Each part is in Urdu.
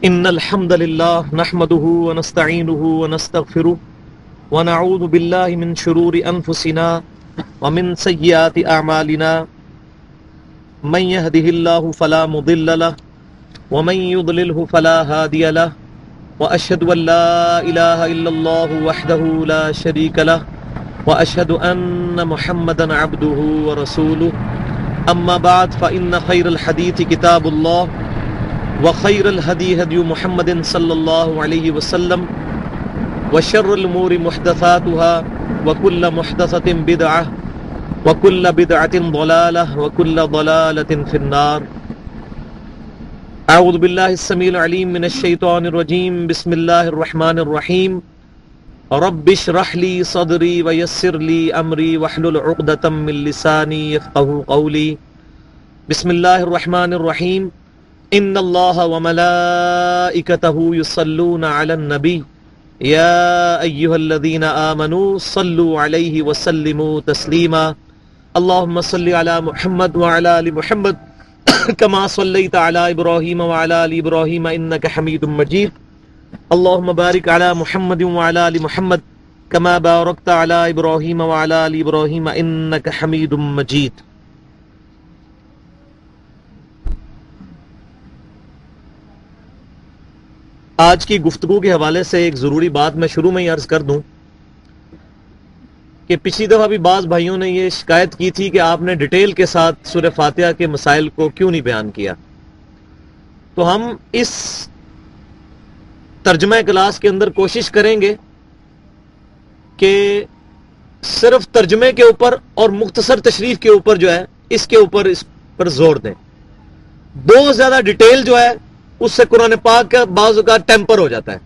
إن الحمد لله نحمده ونستعينه ونستغفره ونعوذ بالله من شرور أنفسنا ومن سيئات أعمالنا من يهده الله فلا مضل له ومن يضلله فلا هادي له وأشهد أن لا إله إلا الله وحده لا شريك له وأشهد أن محمدا عبده ورسوله أما بعد فإن خير الحديث كتاب الله وخير الهدي هدي محمد صلى الله عليه وسلم وشر الأمور محدثاتها وكل محدثة بدعة وكل بدعة ضلالة وكل ضلالة في النار. أعوذ بالله السميع العليم من الشيطان الرجيم. بسم الله الرحمن الرحيم. رب اشرح لي صدري ويسر لي أمري واحلل عقدة من لساني يفقهوا قولي. بسم الله الرحمن الرحيم. ان اللہ وملائکتہ یصلون علی النبی یا ایہا الذین آمنوا صلوا علیہ وسلموا تسلیما. اللہم صل علی محمد وعلی آل محمد کما صلیت علی ابراہیم وعلی آل ابراہیم انک حمید مجید. اللہم بارک علی محمد وعلی آل محمد کما بارکت علی ابراہیم وعلی آل ابراہیم انک حمید مجید. آج کی گفتگو کے حوالے سے ایک ضروری بات میں شروع میں ہی عرض کر دوں کہ پچھلی دفعہ بھی بعض بھائیوں نے یہ شکایت کی تھی کہ آپ نے ڈیٹیل کے ساتھ سورہ فاتحہ کے مسائل کو کیوں نہیں بیان کیا. تو ہم اس ترجمہ کلاس کے اندر کوشش کریں گے کہ صرف ترجمے کے اوپر اور مختصر تشریح کے اوپر جو ہے اس پر زور دیں. بہت زیادہ ڈیٹیل جو ہے اس سے قرآن پاک کا بعض اوقات ٹیمپر ہو جاتا ہے،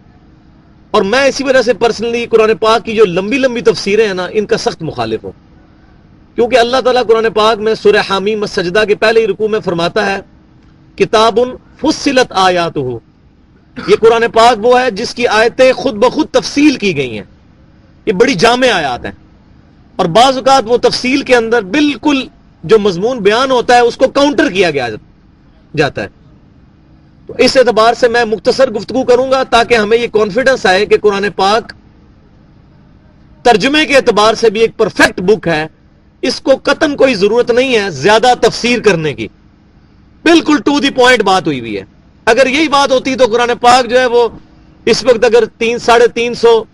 اور میں اسی وجہ سے پرسنلی قرآن پاک کی جو لمبی لمبی تفسیریں ہیں نا ان کا سخت مخالف ہوں، کیونکہ اللہ تعالیٰ قرآن پاک میں سورہ حامیم السجدہ کے پہلے ہی رکوع میں فرماتا ہے کتاب فصلت آیاتہ. یہ قرآن پاک وہ ہے جس کی آیتیں خود بخود تفصیل کی گئی ہیں. یہ بڑی جامع آیات ہیں، اور بعض اوقات وہ تفصیل کے اندر بالکل جو مضمون بیان ہوتا ہے اس کو کاؤنٹر کیا گیا جاتا ہے. تو اس اعتبار سے میں مختصر گفتگو کروں گا تاکہ ہمیں یہ کانفیڈنس آئے کہ قرآن پاک ترجمے کے اعتبار سے بھی ایک پرفیکٹ بک ہے. اس کو قطعاً کوئی ضرورت نہیں ہے زیادہ تفسیر کرنے کی، بالکل ٹو دی پوائنٹ بات ہوئی ہوئی ہے. اگر یہی بات ہوتی تو قرآن پاک جو ہے وہ اس وقت اگر 350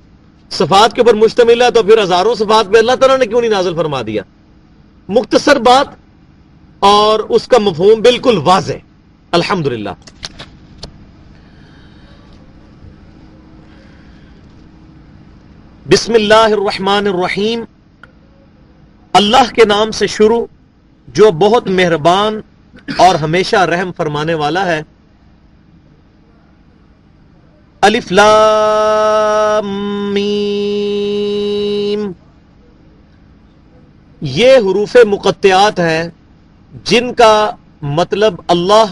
صفحات کے اوپر مشتمل ہے تو پھر ہزاروں صفحات پہ اللہ تعالیٰ نے کیوں نہیں نازل فرما دیا. مختصر بات اور اس کا مفہوم بالکل واضح. الحمدللہ. بسم اللہ الرحمن الرحیم. اللہ کے نام سے شروع جو بہت مہربان اور ہمیشہ رحم فرمانے والا ہے. الف لام میم. یہ حروف مقطعات ہیں جن کا مطلب اللہ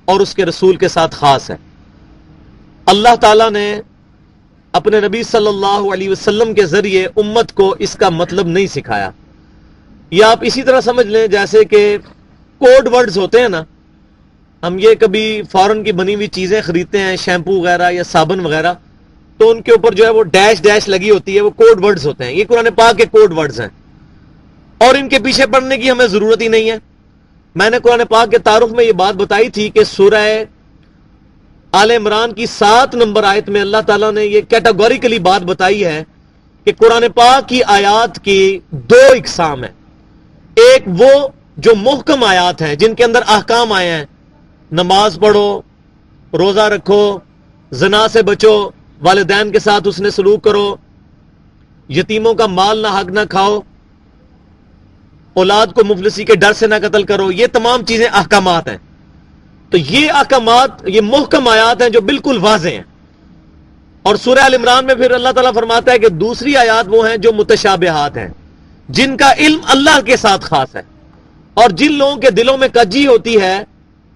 اور اس کے رسول کے ساتھ خاص ہے. اللہ تعالیٰ نے اپنے نبی صلی اللہ علیہ وسلم کے ذریعے امت کو اس کا مطلب نہیں سکھایا. یا آپ اسی طرح سمجھ لیں جیسے کہ کوڈ ورڈز ہوتے ہیں نا، ہم یہ کبھی فارن کی بنی ہوئی چیزیں خریدتے ہیں، شیمپو وغیرہ یا صابن وغیرہ، تو ان کے اوپر جو ہے وہ ڈیش ڈیش لگی ہوتی ہے، وہ کوڈ ورڈز ہوتے ہیں. یہ قرآن پاک کے کوڈ ورڈز ہیں اور ان کے پیچھے پڑنے کی ہمیں ضرورت ہی نہیں ہے. میں نے قرآن پاک کے تعارف میں یہ بات بتائی تھی کہ سورہ آل عمران کی 7 نمبر آیت میں اللہ تعالیٰ نے یہ کیٹاگوریکلی بات بتائی ہے کہ قرآن پاک کی آیات کی 2 اقسام ہیں. ایک وہ جو محکم آیات ہیں جن کے اندر احکام آئے ہیں، نماز پڑھو، روزہ رکھو، زنا سے بچو، والدین کے ساتھ اس نے سلوک کرو، یتیموں کا مال نہ حق نہ کھاؤ، اولاد کو مفلسی کے ڈر سے نہ قتل کرو. یہ تمام چیزیں احکامات ہیں. تو یہ احکامات، یہ محکم آیات ہیں جو بالکل واضح ہیں. اور سورہ ال عمران میں پھر اللہ تعالیٰ فرماتا ہے کہ دوسری آیات وہ ہیں جو متشابہات ہیں، جن کا علم اللہ کے ساتھ خاص ہے. اور جن لوگوں کے دلوں میں کجی ہوتی ہے،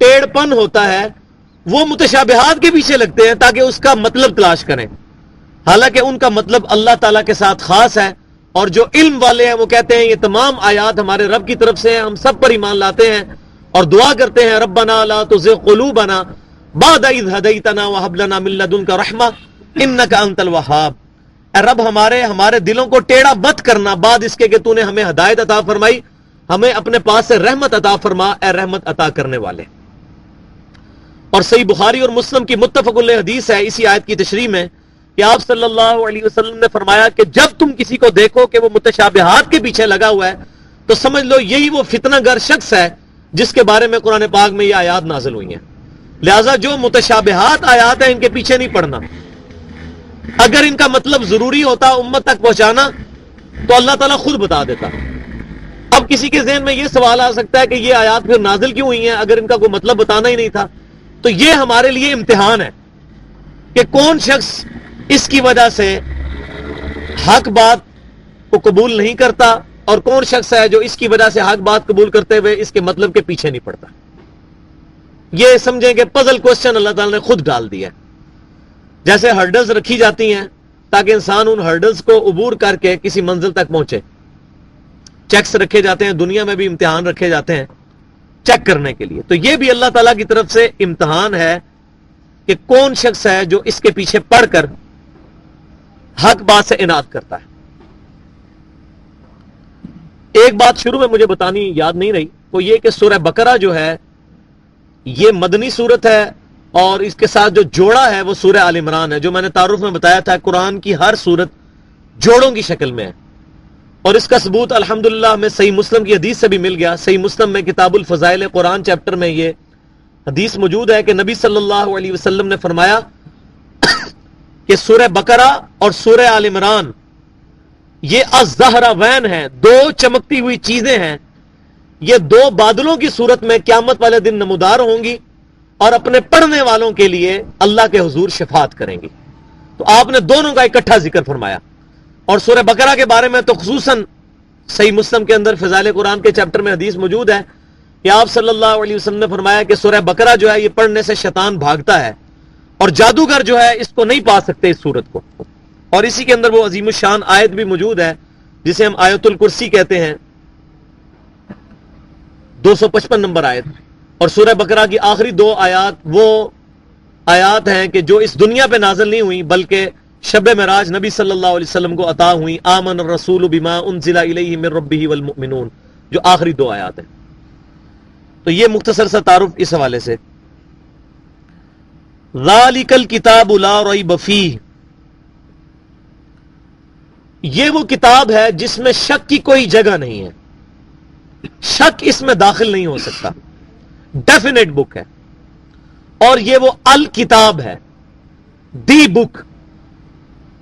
ٹیڑھ پن ہوتا ہے، وہ متشابہات کے پیچھے لگتے ہیں تاکہ اس کا مطلب تلاش کریں، حالانکہ ان کا مطلب اللہ تعالیٰ کے ساتھ خاص ہے. اور جو علم والے ہیں وہ کہتے ہیں یہ تمام آیات ہمارے رب کی طرف سے ہیں، ہم سب پر ایمان لاتے ہیں اور دعا کرتے ہیں ربنا لا تزغ قلوبنا بعد اذ ہدیتنا وہب لنا من لدنک رحمہ انک انت الوہاب. اے رب ہمارے دلوں کو ٹیڑھا مت کرنا بعد اس کے کہ تو نے ہمیں ہدایت عطا فرمائی، ہمیں اپنے پاس سے رحمت عطا فرما، اے رحمت عطا کرنے والے. اور صحیح بخاری اور مسلم کی متفق علیہ حدیث ہے اسی آیت کی تشریح میں کہ آپ صلی اللہ علیہ وسلم نے فرمایا کہ جب تم کسی کو دیکھو کہ وہ متشابہات کے پیچھے لگا ہوا ہے تو سمجھ لو یہی وہ فتنہ گر شخص ہے جس کے بارے میں قرآن پاک میں یہ آیات نازل ہوئی ہیں. لہٰذا جو متشابہات آیات ہیں ان کے پیچھے نہیں پڑنا. اگر ان کا مطلب ضروری ہوتا امت تک پہنچانا تو اللہ تعالیٰ خود بتا دیتا. اب کسی کے ذہن میں یہ سوال آ سکتا ہے کہ یہ آیات پھر نازل کیوں ہوئی ہیں اگر ان کا کوئی مطلب بتانا ہی نہیں تھا. تو یہ ہمارے لیے امتحان ہے کہ کون شخص اس کی وجہ سے حق بات کو قبول نہیں کرتا اور کون شخص ہے جو اس کی وجہ سے حق بات قبول کرتے ہوئے اس کے مطلب کے پیچھے نہیں پڑتا. یہ سمجھیں کہ پزل کوسچن اللہ تعالیٰ نے خود ڈال دیا. جیسے ہرڈلز رکھی جاتی ہیں تاکہ انسان ان ہرڈلز کو عبور کر کے کسی منزل تک پہنچے. چیکس رکھے جاتے ہیں، دنیا میں بھی امتحان رکھے جاتے ہیں چیک کرنے کے لیے. تو یہ بھی اللہ تعالیٰ کی طرف سے امتحان ہے کہ کون شخص ہے جو اس کے پیچھے پڑ کر حق بات سے اناد کرتا ہے. ایک بات شروع میں مجھے بتانی یاد نہیں رہی، وہ یہ کہ سورہ بقرہ جو ہے یہ مدنی سورت ہے اور اس کے ساتھ جو جوڑا ہے وہ سورہ آل عمران ہے. جو میں نے تعارف میں بتایا تھا قرآن کی ہر سورت جوڑوں کی شکل میں ہے اور اس کا ثبوت الحمدللہ ہمیں صحیح مسلم کی حدیث سے بھی مل گیا. صحیح مسلم میں کتاب الفضائل قرآن چیپٹر میں یہ حدیث موجود ہے کہ نبی صلی اللہ علیہ وسلم نے فرمایا کہ سورہ بقرہ اور سورہ آل عمران یہ الزہراوین ہیں، دو چمکتی ہوئی چیزیں ہیں. یہ دو بادلوں کی صورت میں قیامت والے دن نمودار ہوں گی اور اپنے پڑھنے والوں کے لیے اللہ کے حضور شفاعت کریں گی. تو آپ نے دونوں کا اکٹھا ذکر فرمایا. اور سورہ بقرہ کے بارے میں تو خصوصاً صحیح مسلم کے اندر فضائل قرآن کے چیپٹر میں حدیث موجود ہے کہ آپ صلی اللہ علیہ وسلم نے فرمایا کہ سورہ بقرہ جو ہے یہ پڑھنے سے شیطان بھاگتا ہے اور جادوگر جو ہے اس کو نہیں پا سکتے اس سورت کو. اور اسی کے اندر وہ عظیم الشان آیت بھی موجود ہے جسے ہم آیت الکرسی کہتے ہیں، 255 نمبر آیت. اور سورہ بقرہ کی آخری دو آیات وہ آیات ہیں کہ جو اس دنیا پہ نازل نہیں ہوئی بلکہ شب معراج نبی صلی اللہ علیہ وسلم کو عطا ہوئی. آمن الرسول بما انزل الیہ من ربہ والمؤمنون، جو آخری دو آیات ہیں. تو یہ مختصر سا تعارف اس حوالے سے. ذالک الکتاب لا ریب فیہ، یہ وہ کتاب ہے جس میں شک کی کوئی جگہ نہیں ہے، شک اس میں داخل نہیں ہو سکتا، ڈیفینیٹ بک ہے. اور یہ وہ الکتاب ہے، دی بک.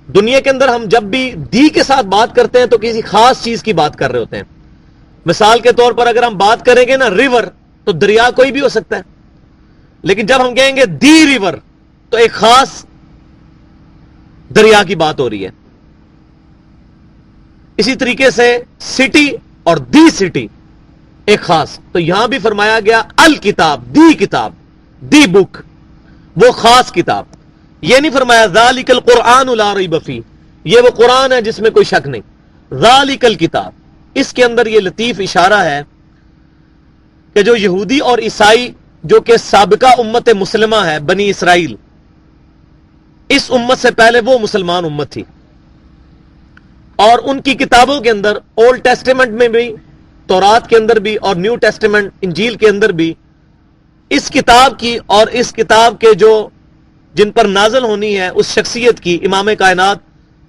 دنیا کے اندر ہم جب بھی دی کے ساتھ بات کرتے ہیں تو کسی خاص چیز کی بات کر رہے ہوتے ہیں. مثال کے طور پر اگر ہم بات کریں گے نا ریور تو دریا کوئی بھی ہو سکتا ہے، لیکن جب ہم کہیں گے دی ریور تو ایک خاص دریا کی بات ہو رہی ہے. اسی طریقے سے سٹی اور دی سٹی ایک خاص. تو یہاں بھی فرمایا گیا الکتاب، دی کتاب، دی بک، وہ خاص کتاب. یہ نہیں فرمایا ذالک القرآن لا ریب فیہ، یہ وہ قرآن ہے جس میں کوئی شک نہیں. ذالک الکتاب، اس کے اندر یہ لطیف اشارہ ہے کہ جو یہودی اور عیسائی جو کہ سابقہ امت مسلمہ ہے بنی اسرائیل، اس امت سے پہلے وہ مسلمان امت تھی اور ان کی کتابوں کے اندر اولڈ ٹیسٹیمنٹ میں بھی، تورات کے اندر بھی اور نیو ٹیسٹیمنٹ انجیل کے اندر بھی اس کتاب کی اور اس کتاب کے جو جن پر نازل ہونی ہے اس شخصیت کی، امام کائنات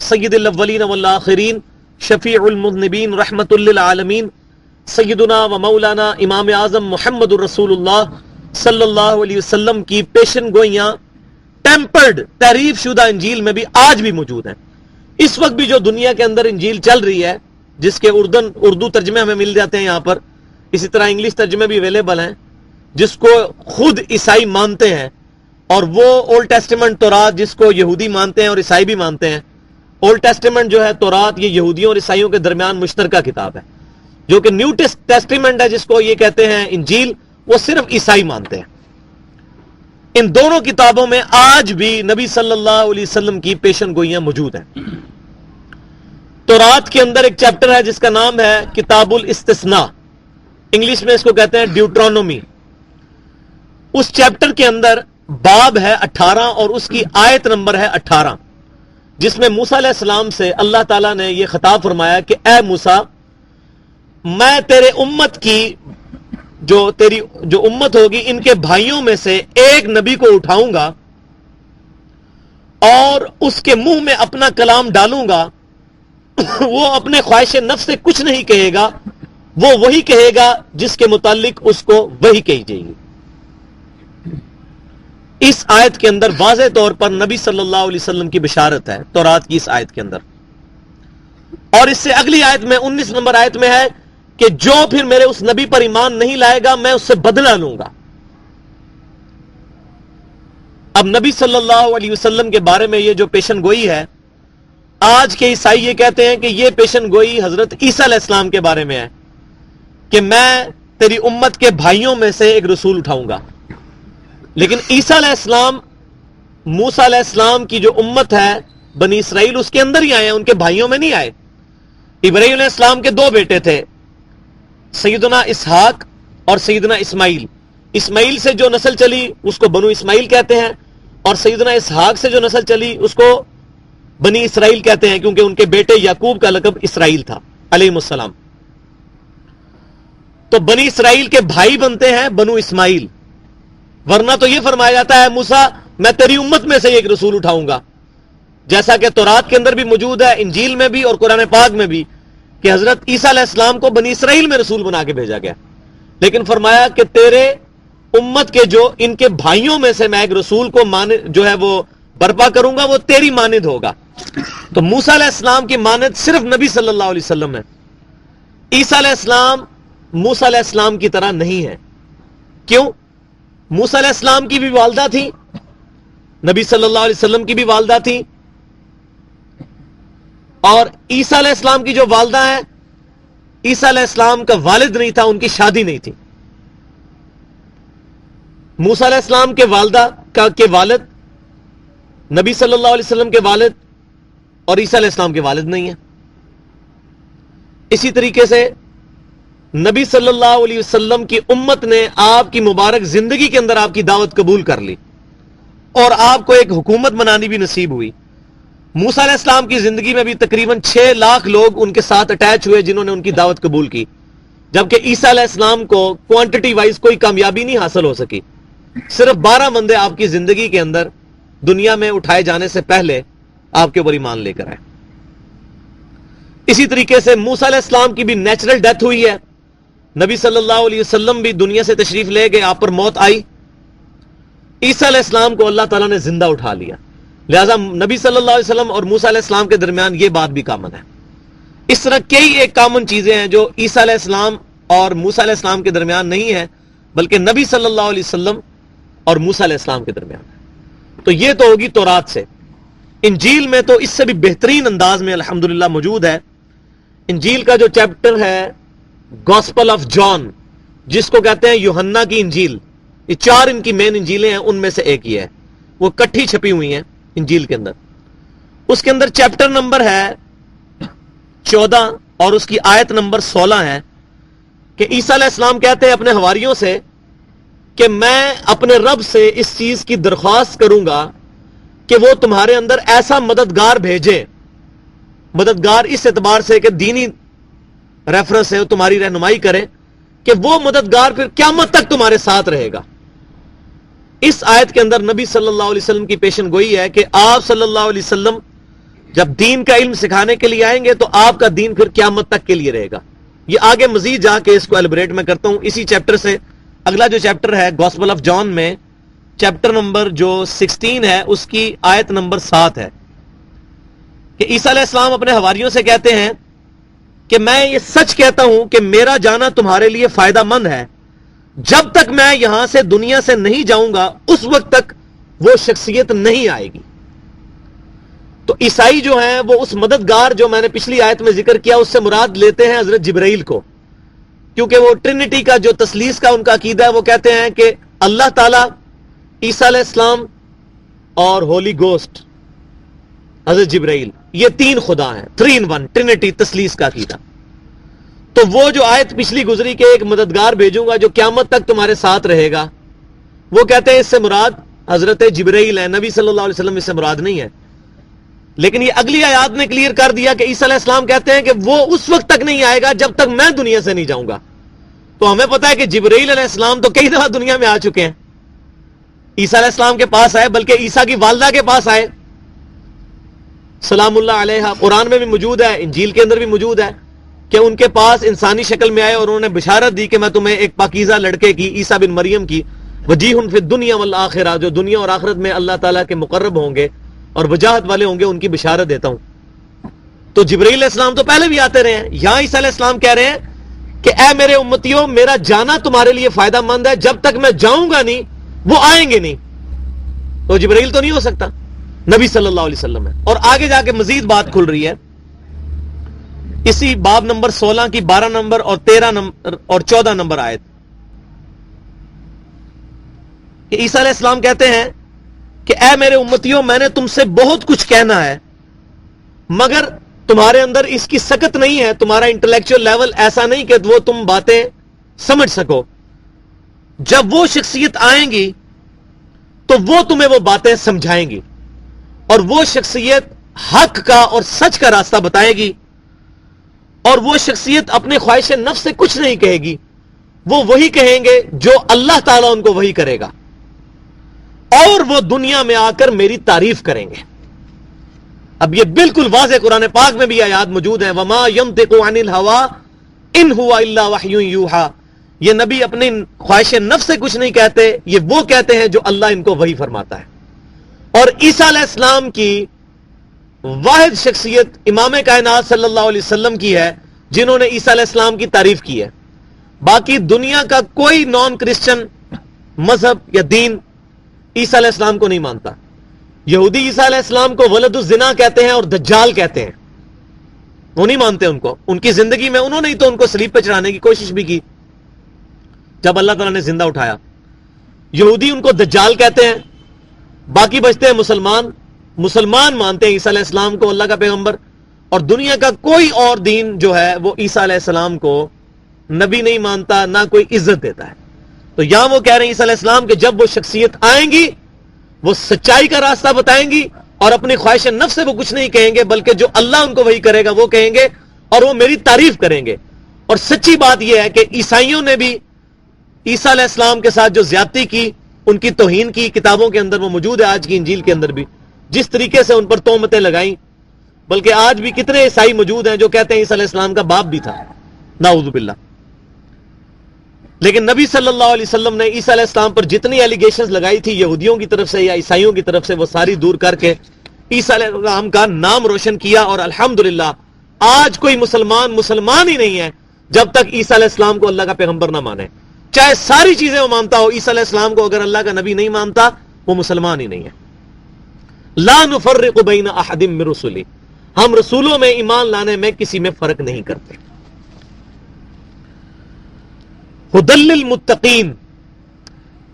سید الاولین والآخرین شفیع المذنبین رحمت للعالمین سیدنا و مولانا امام اعظم محمد الرسول اللہ صلی اللہ علیہ وسلم کی پیشن گوئیاں ٹیمپرڈ، تحریف شدہ انجیل میں بھی آج بھی موجود ہیں. اس وقت بھی جو دنیا کے اندر انجیل چل رہی ہے جس کے اردو ترجمے ہمیں مل جاتے ہیں یہاں پر، اسی طرح انگلش ترجمے بھی اویلیبل ہیں جس کو خود عیسائی مانتے ہیں، اور وہ اولڈ ٹیسٹیمنٹ تورات جس کو یہودی مانتے ہیں اور عیسائی بھی مانتے ہیں. اولڈ ٹیسٹیمنٹ جو ہے تورات یہ یہودیوں اور عیسائیوں کے درمیان مشترکہ کتاب ہے، جو کہ نیو ٹیسٹیمنٹ ہے جس کو یہ کہتے ہیں انجیل، وہ صرف عیسائی مانتے ہیں. ان دونوں کتابوں میں آج بھی نبی صلی اللہ علیہ وسلم کی پیشن گوئیاں موجود ہیں. تورات کے اندر ایک چیپٹر ہے جس کا نام ہے کتاب الاستثناء، انگلش میں اس کو کہتے ہیں ڈیوٹرانومی. اس چیپٹر کے اندر باب ہے 18 اور اس کی آیت نمبر ہے 18، جس میں موسیٰ علیہ السلام سے اللہ تعالیٰ نے یہ خطاب فرمایا کہ اے موسیٰ، میں تیرے امت کی تیری جو امت ہوگی ان کے بھائیوں میں سے ایک نبی کو اٹھاؤں گا اور اس کے منہ میں اپنا کلام ڈالوں گا، وہ اپنے خواہش نفس سے کچھ نہیں کہے گا، وہ وہی کہے گا جس کے متعلق اس کو وہی کہی جائے گی۔ اس آیت کے اندر واضح طور پر نبی صلی اللہ علیہ وسلم کی بشارت ہے، تورات کی اس آیت کے اندر۔ اور اس سے اگلی آیت میں 19 نمبر آیت میں ہے کہ جو پھر میرے اس نبی پر ایمان نہیں لائے گا میں اس سے بدلہ لوں گا۔ اب نبی صلی اللہ علیہ وسلم کے بارے میں یہ جو پیشن گوئی ہے، آج کے عیسائی یہ کہتے ہیں کہ یہ پیشن گوئی حضرت عیسیٰ علیہ السلام کے بارے میں ہے کہ میں تیری امت کے بھائیوں میں سے ایک رسول اٹھاؤں گا، لیکن عیسیٰ علیہ السلام موسیٰ علیہ السلام کی جو امت ہے بنی اسرائیل، اس کے اندر ہی آئے ہیں، ان کے بھائیوں میں نہیں آئے۔ ابراہیم علیہ السلام کے 2 بیٹے تھے، سیدنا اسحاق اور سیدنا اسماعیل۔ اسماعیل سے جو نسل چلی اس کو بنو اسماعیل کہتے ہیں، اور سیدنا اسحاق سے جو نسل چلی اس کو بنی اسرائیل کہتے ہیں، کیونکہ ان کے بیٹے یعقوب کا لقب اسرائیل تھا علیہ السلام۔ تو بنی اسرائیل کے بھائی بنتے ہیں بنو اسماعیل، ورنہ تو یہ فرمایا جاتا ہے موسیٰ میں تیری امت میں سے ایک رسول اٹھاؤں گا، جیسا کہ تورات کے اندر بھی موجود ہے، انجیل میں بھی اور قرآن پاک میں بھی، کہ حضرت عیسیٰ علیہ السلام کو بنی اسرائیل میں رسول بنا کے بھیجا گیا، لیکن فرمایا کہ تیرے امت کے جو ان کے بھائیوں میں سے میں ایک رسول کو جو ہے وہ برپا کروں گا، وہ تیری مانند ہوگا۔ تو موسیٰ علیہ السلام کی مانند صرف نبی صلی اللہ علیہ وسلم ہے، عیسیٰ علیہ السلام موسیٰ علیہ السلام کی طرح نہیں ہے۔ کیوں؟ موسیٰ علیہ السلام کی بھی والدہ تھی، نبی صلی اللہ علیہ وسلم کی بھی والدہ تھی، اور عیسیٰ علیہ السلام کی جو والدہ ہے، عیسیٰ علیہ السلام کا والد نہیں تھا، ان کی شادی نہیں تھی۔ موسیٰ علیہ السلام کے والدہ کے والد نبی صلی اللہ علیہ وسلم کے والد اور عیسیٰ علیہ السلام کے والد نہیں ہیں۔ اسی طریقے سے نبی صلی اللہ علیہ وسلم کی امت نے آپ کی مبارک زندگی کے اندر آپ کی دعوت قبول کر لی اور آپ کو ایک حکومت بنانی بھی نصیب ہوئی۔ موسیٰ علیہ السلام کی زندگی میں بھی تقریباً 6 لاکھ لوگ ان کے ساتھ اٹیچ ہوئے جنہوں نے ان کی دعوت قبول کی، جبکہ عیسیٰ علیہ السلام کو کوانٹٹی وائز کوئی کامیابی نہیں حاصل ہو سکی۔ صرف 12 بندے آپ کی زندگی کے اندر دنیا میں اٹھائے جانے سے پہلے آپ کے اوپر ایمان لے کر آئے۔ اسی طریقے سے موسیٰ علیہ السلام کی بھی نیچرل ڈیتھ ہوئی ہے، نبی صلی اللہ علیہ وسلم بھی دنیا سے تشریف لے گئے، آپ پر موت آئی، عیسیٰ علیہ السلام کو اللہ تعالیٰ نے زندہ اٹھا لیا۔ لہذا نبی صلی اللہ علیہ وسلم اور موسیٰ علیہ السلام کے درمیان یہ بات بھی کامن ہے۔ اس طرح کئی ایک کامن چیزیں ہیں جو عیسیٰ علیہ السلام اور موسیٰ علیہ السلام کے درمیان نہیں ہے، بلکہ نبی صلی اللہ علیہ وسلم اور موسیٰ علیہ السلام کے درمیان ہے۔ تو یہ تو ہوگی تورات سے۔ انجیل میں تو اس سے بھی بہترین انداز میں الحمدللہ موجود ہے۔ انجیل کا جو چیپٹر ہے گاسپل آف جان، جس کو کہتے ہیں یوحنا کی انجیل، یہ 4 ان کی مین انجیلیں ہیں، ان میں سے ایک یہ ہے، وہ کٹھی چھپی ہوئی ہیں انجیل کے اندر۔ اس کے اندر چیپٹر نمبر ہے 14 اور اس کی آیت نمبر 16 ہے کہ عیسیٰ علیہ السلام کہتے ہیں اپنے حواریوں سے کہ میں اپنے رب سے اس چیز کی درخواست کروں گا کہ وہ تمہارے اندر ایسا مددگار بھیجے، مددگار اس اعتبار سے کہ دینی ریفرنس ہے، تمہاری رہنمائی کرے، کہ وہ مددگار پھر قیامت تک تمہارے ساتھ رہے گا۔ اس آیت کے اندر نبی صلی اللہ علیہ وسلم کی پیشن گوئی ہے کہ آپ صلی اللہ علیہ وسلم جب دین کا علم سکھانے کے لیے آئیں گے تو آپ کا دین پھر قیامت تک کے لیے رہے گا۔ یہ آگے مزید جا کے اس کو ایلیبریٹ میں کرتا ہوں۔ اسی چیپٹر سے اگلا جو چیپٹر ہے گاسپل آف جان میں، چیپٹر نمبر جو 16 ہے، اس کی آیت نمبر 7 ہے کہ عیسیٰ علیہ السلام اپنے حواریوں سے کہتے ہیں کہ میں یہ سچ کہتا ہوں کہ میرا جانا تمہارے لیے فائدہ مند ہے، جب تک میں یہاں سے دنیا سے نہیں جاؤں گا اس وقت تک وہ شخصیت نہیں آئے گی۔ تو عیسائی جو ہیں وہ اس مددگار جو میں نے پچھلی آیت میں ذکر کیا اس سے مراد لیتے ہیں حضرت جبرائیل کو، کیونکہ وہ ٹرینٹی کا جو تثلیث کا ان کا عقیدہ ہے، وہ کہتے ہیں کہ اللہ تعالیٰ، عیسیٰ علیہ السلام اور ہولی گوسٹ حضرت جبرائیل، یہ 3 خدا ہیں، 3 in 1 ٹرینٹی تثلیث کا عقیدہ۔ تو وہ جو آیت پچھلی گزری کہ ایک مددگار بھیجوں گا جو قیامت تک تمہارے ساتھ رہے گا، وہ کہتے ہیں اس سے مراد حضرت جبرائیل ہیں، نبی صلی اللہ علیہ وسلم اس سے مراد نہیں ہے. لیکن یہ اگلی آیات نے کلیئر کر دیا کہ عیسیٰ علیہ السلام کہتے ہیں کہ وہ اس وقت تک نہیں آئے گا جب تک میں دنیا سے نہیں جاؤں گا. تو ہمیں پتا ہے کہ جبرائیل علیہ السلام تو کئی دفعہ دنیا میں آ چکے ہیں. عیسیٰ علیہ السلام کے پاس آئے، بلکہ عیسیٰ کی والدہ کے پاس آئے سلام اللہ علیہ. قرآن میں بھی موجود ہے، انجیل کے اندر بھی موجود ہے کہ ان کے پاس انسانی شکل میں آئے اور انہوں نے بشارت دی کہ میں تمہیں ایک پاکیزہ لڑکے کی، عیسیٰ بن مریم کی، وجیہ فی الدنیا والآخرہ، جو دنیا اور آخرت میں اللہ تعالیٰ کے مقرب ہوں گے اور وجاہت والے ہوں گے، ان کی بشارت دیتا ہوں. تو جبرائیل علیہ السلام تو پہلے بھی آتے رہے ہیں. یہاں عیسیٰ علیہ السلام کہہ رہے ہیں کہ اے میرے امتیوں، میرا جانا تمہارے لیے فائدہ مند ہے، جب تک میں جاؤں گا نہیں وہ آئیں گے نہیں. تو جبرائیل تو نہیں ہو سکتا، نبی صلی اللہ علیہ وسلم ہے. اور آگے جا کے مزید بات کھل رہی ہے اسی باب نمبر 16 کی 12 نمبر اور 13 نمبر اور 14 نمبر آیت کہ عیسیٰ علیہ السلام کہتے ہیں کہ اے میرے امتیوں، میں نے تم سے بہت کچھ کہنا ہے مگر تمہارے اندر اس کی سکت نہیں ہے، تمہارا انٹلیکچوئل لیول ایسا نہیں کہ وہ تم باتیں سمجھ سکو. جب وہ شخصیت آئیں گی تو وہ تمہیں وہ باتیں سمجھائیں گی، اور وہ شخصیت حق کا اور سچ کا راستہ بتائے گی، اور وہ شخصیت اپنے خواہش نفس سے کچھ نہیں کہے گی، وہ وہی کہیں گے جو اللہ تعالیٰ ان کو وہی کرے گا، اور وہ دنیا میں آ کر میری تعریف کریں گے. اب یہ بالکل واضح قرآن پاک میں بھی آیات موجود ہیں، وما ينطق عن الهوى ان هو الا وحی یوحى. یہ نبی اپنی خواہش نفس سے کچھ نہیں کہتے، یہ وہ کہتے ہیں جو اللہ ان کو وحی فرماتا ہے. اور عیسیٰ علیہ السلام کی واحد شخصیت امام کائنات صلی اللہ علیہ وسلم کی ہے جنہوں نے عیسیٰ علیہ السلام کی تعریف کی ہے. باقی دنیا کا کوئی نان کرسچن مذہب یا دین عیسیٰ علیہ السلام کو نہیں مانتا. یہودی عیسیٰ علیہ السلام کو ولد الزنا کہتے ہیں اور دجال کہتے ہیں، وہ نہیں مانتے ان کو. ان کی زندگی میں انہوں نے ہی تو ان کو صلیب پہ چڑھانے کی کوشش بھی کی جب اللہ تعالیٰ نے زندہ اٹھایا. یہودی ان کو دجال کہتے ہیں. باقی بچتے ہیں مسلمان مانتے ہیں عیسیٰ علیہ السلام کو اللہ کا پیغمبر، اور دنیا کا کوئی اور دین جو ہے وہ عیسیٰ علیہ السلام کو نبی نہیں مانتا، نہ کوئی عزت دیتا ہے. تو یہاں وہ کہہ رہے ہیں عیسیٰ علیہ السلام کہ جب وہ شخصیت آئیں گی وہ سچائی کا راستہ بتائیں گی، اور اپنی خواہش نفس سے وہ کچھ نہیں کہیں گے، بلکہ جو اللہ ان کو وہی کرے گا وہ کہیں گے، اور وہ میری تعریف کریں گے. اور سچی بات یہ ہے کہ عیسائیوں نے بھی عیسیٰ علیہ السلام کے ساتھ جو زیادتی کی، ان کی توہین کی، کتابوں کے اندر وہ موجود ہے، آج کی انجیل کے اندر بھی جس طریقے سے ان پر تہمتیں لگائیں. بلکہ آج بھی کتنے عیسائی موجود ہیں جو کہتے ہیں عیسیٰ علیہ السلام کا باپ بھی تھا، نعوذ باللہ. لیکن نبی صلی اللہ علیہ وسلم نے عیسیٰ علیہ السلام پر جتنی ایلیگیشنز لگائی تھی یہودیوں کی طرف سے یا عیسائیوں کی طرف سے، وہ ساری دور کر کے عیسیٰ علیہ السلام کا نام روشن کیا. اور الحمدللہ آج کوئی مسلمان ہی نہیں ہے جب تک عیسیٰ علیہ السلام کو اللہ کا پیغمبر نہ مانے. چاہے ساری چیزیں وہ مانتا ہو، عیسیٰ علیہ السلام کو اگر اللہ کا نبی نہیں مانتا وہ مسلمان ہی نہیں ہے. لا نفرق بین احد من رسلی، ہم رسولوں میں ایمان لانے میں کسی میں فرق نہیں کرتے. ہدی للمتقین،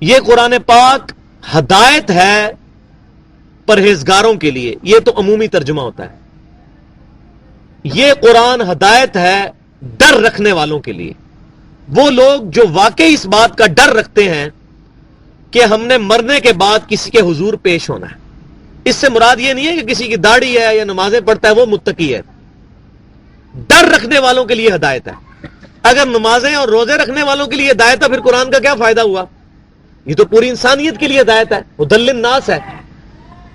یہ قرآن پاک ہدایت ہے پرہیزگاروں کے لیے. یہ تو عمومی ترجمہ ہوتا ہے. یہ قرآن ہدایت ہے ڈر رکھنے والوں کے لیے. وہ لوگ جو واقعی اس بات کا ڈر رکھتے ہیں کہ ہم نے مرنے کے بعد کسی کے حضور پیش ہونا ہے. اس سے مراد یہ نہیں ہے کہ کسی کی داڑھی ہے یا نمازیں پڑھتا ہے وہ متقی ہے. ڈر رکھنے والوں کے لیے ہدایت ہے. اگر نمازیں اور روزے رکھنے والوں کے لیے ہدایت ہے پھر قرآن کا کیا فائدہ ہوا؟ یہ تو پوری انسانیت کے لیے ہدایت ہے، ہدی للناس ہے.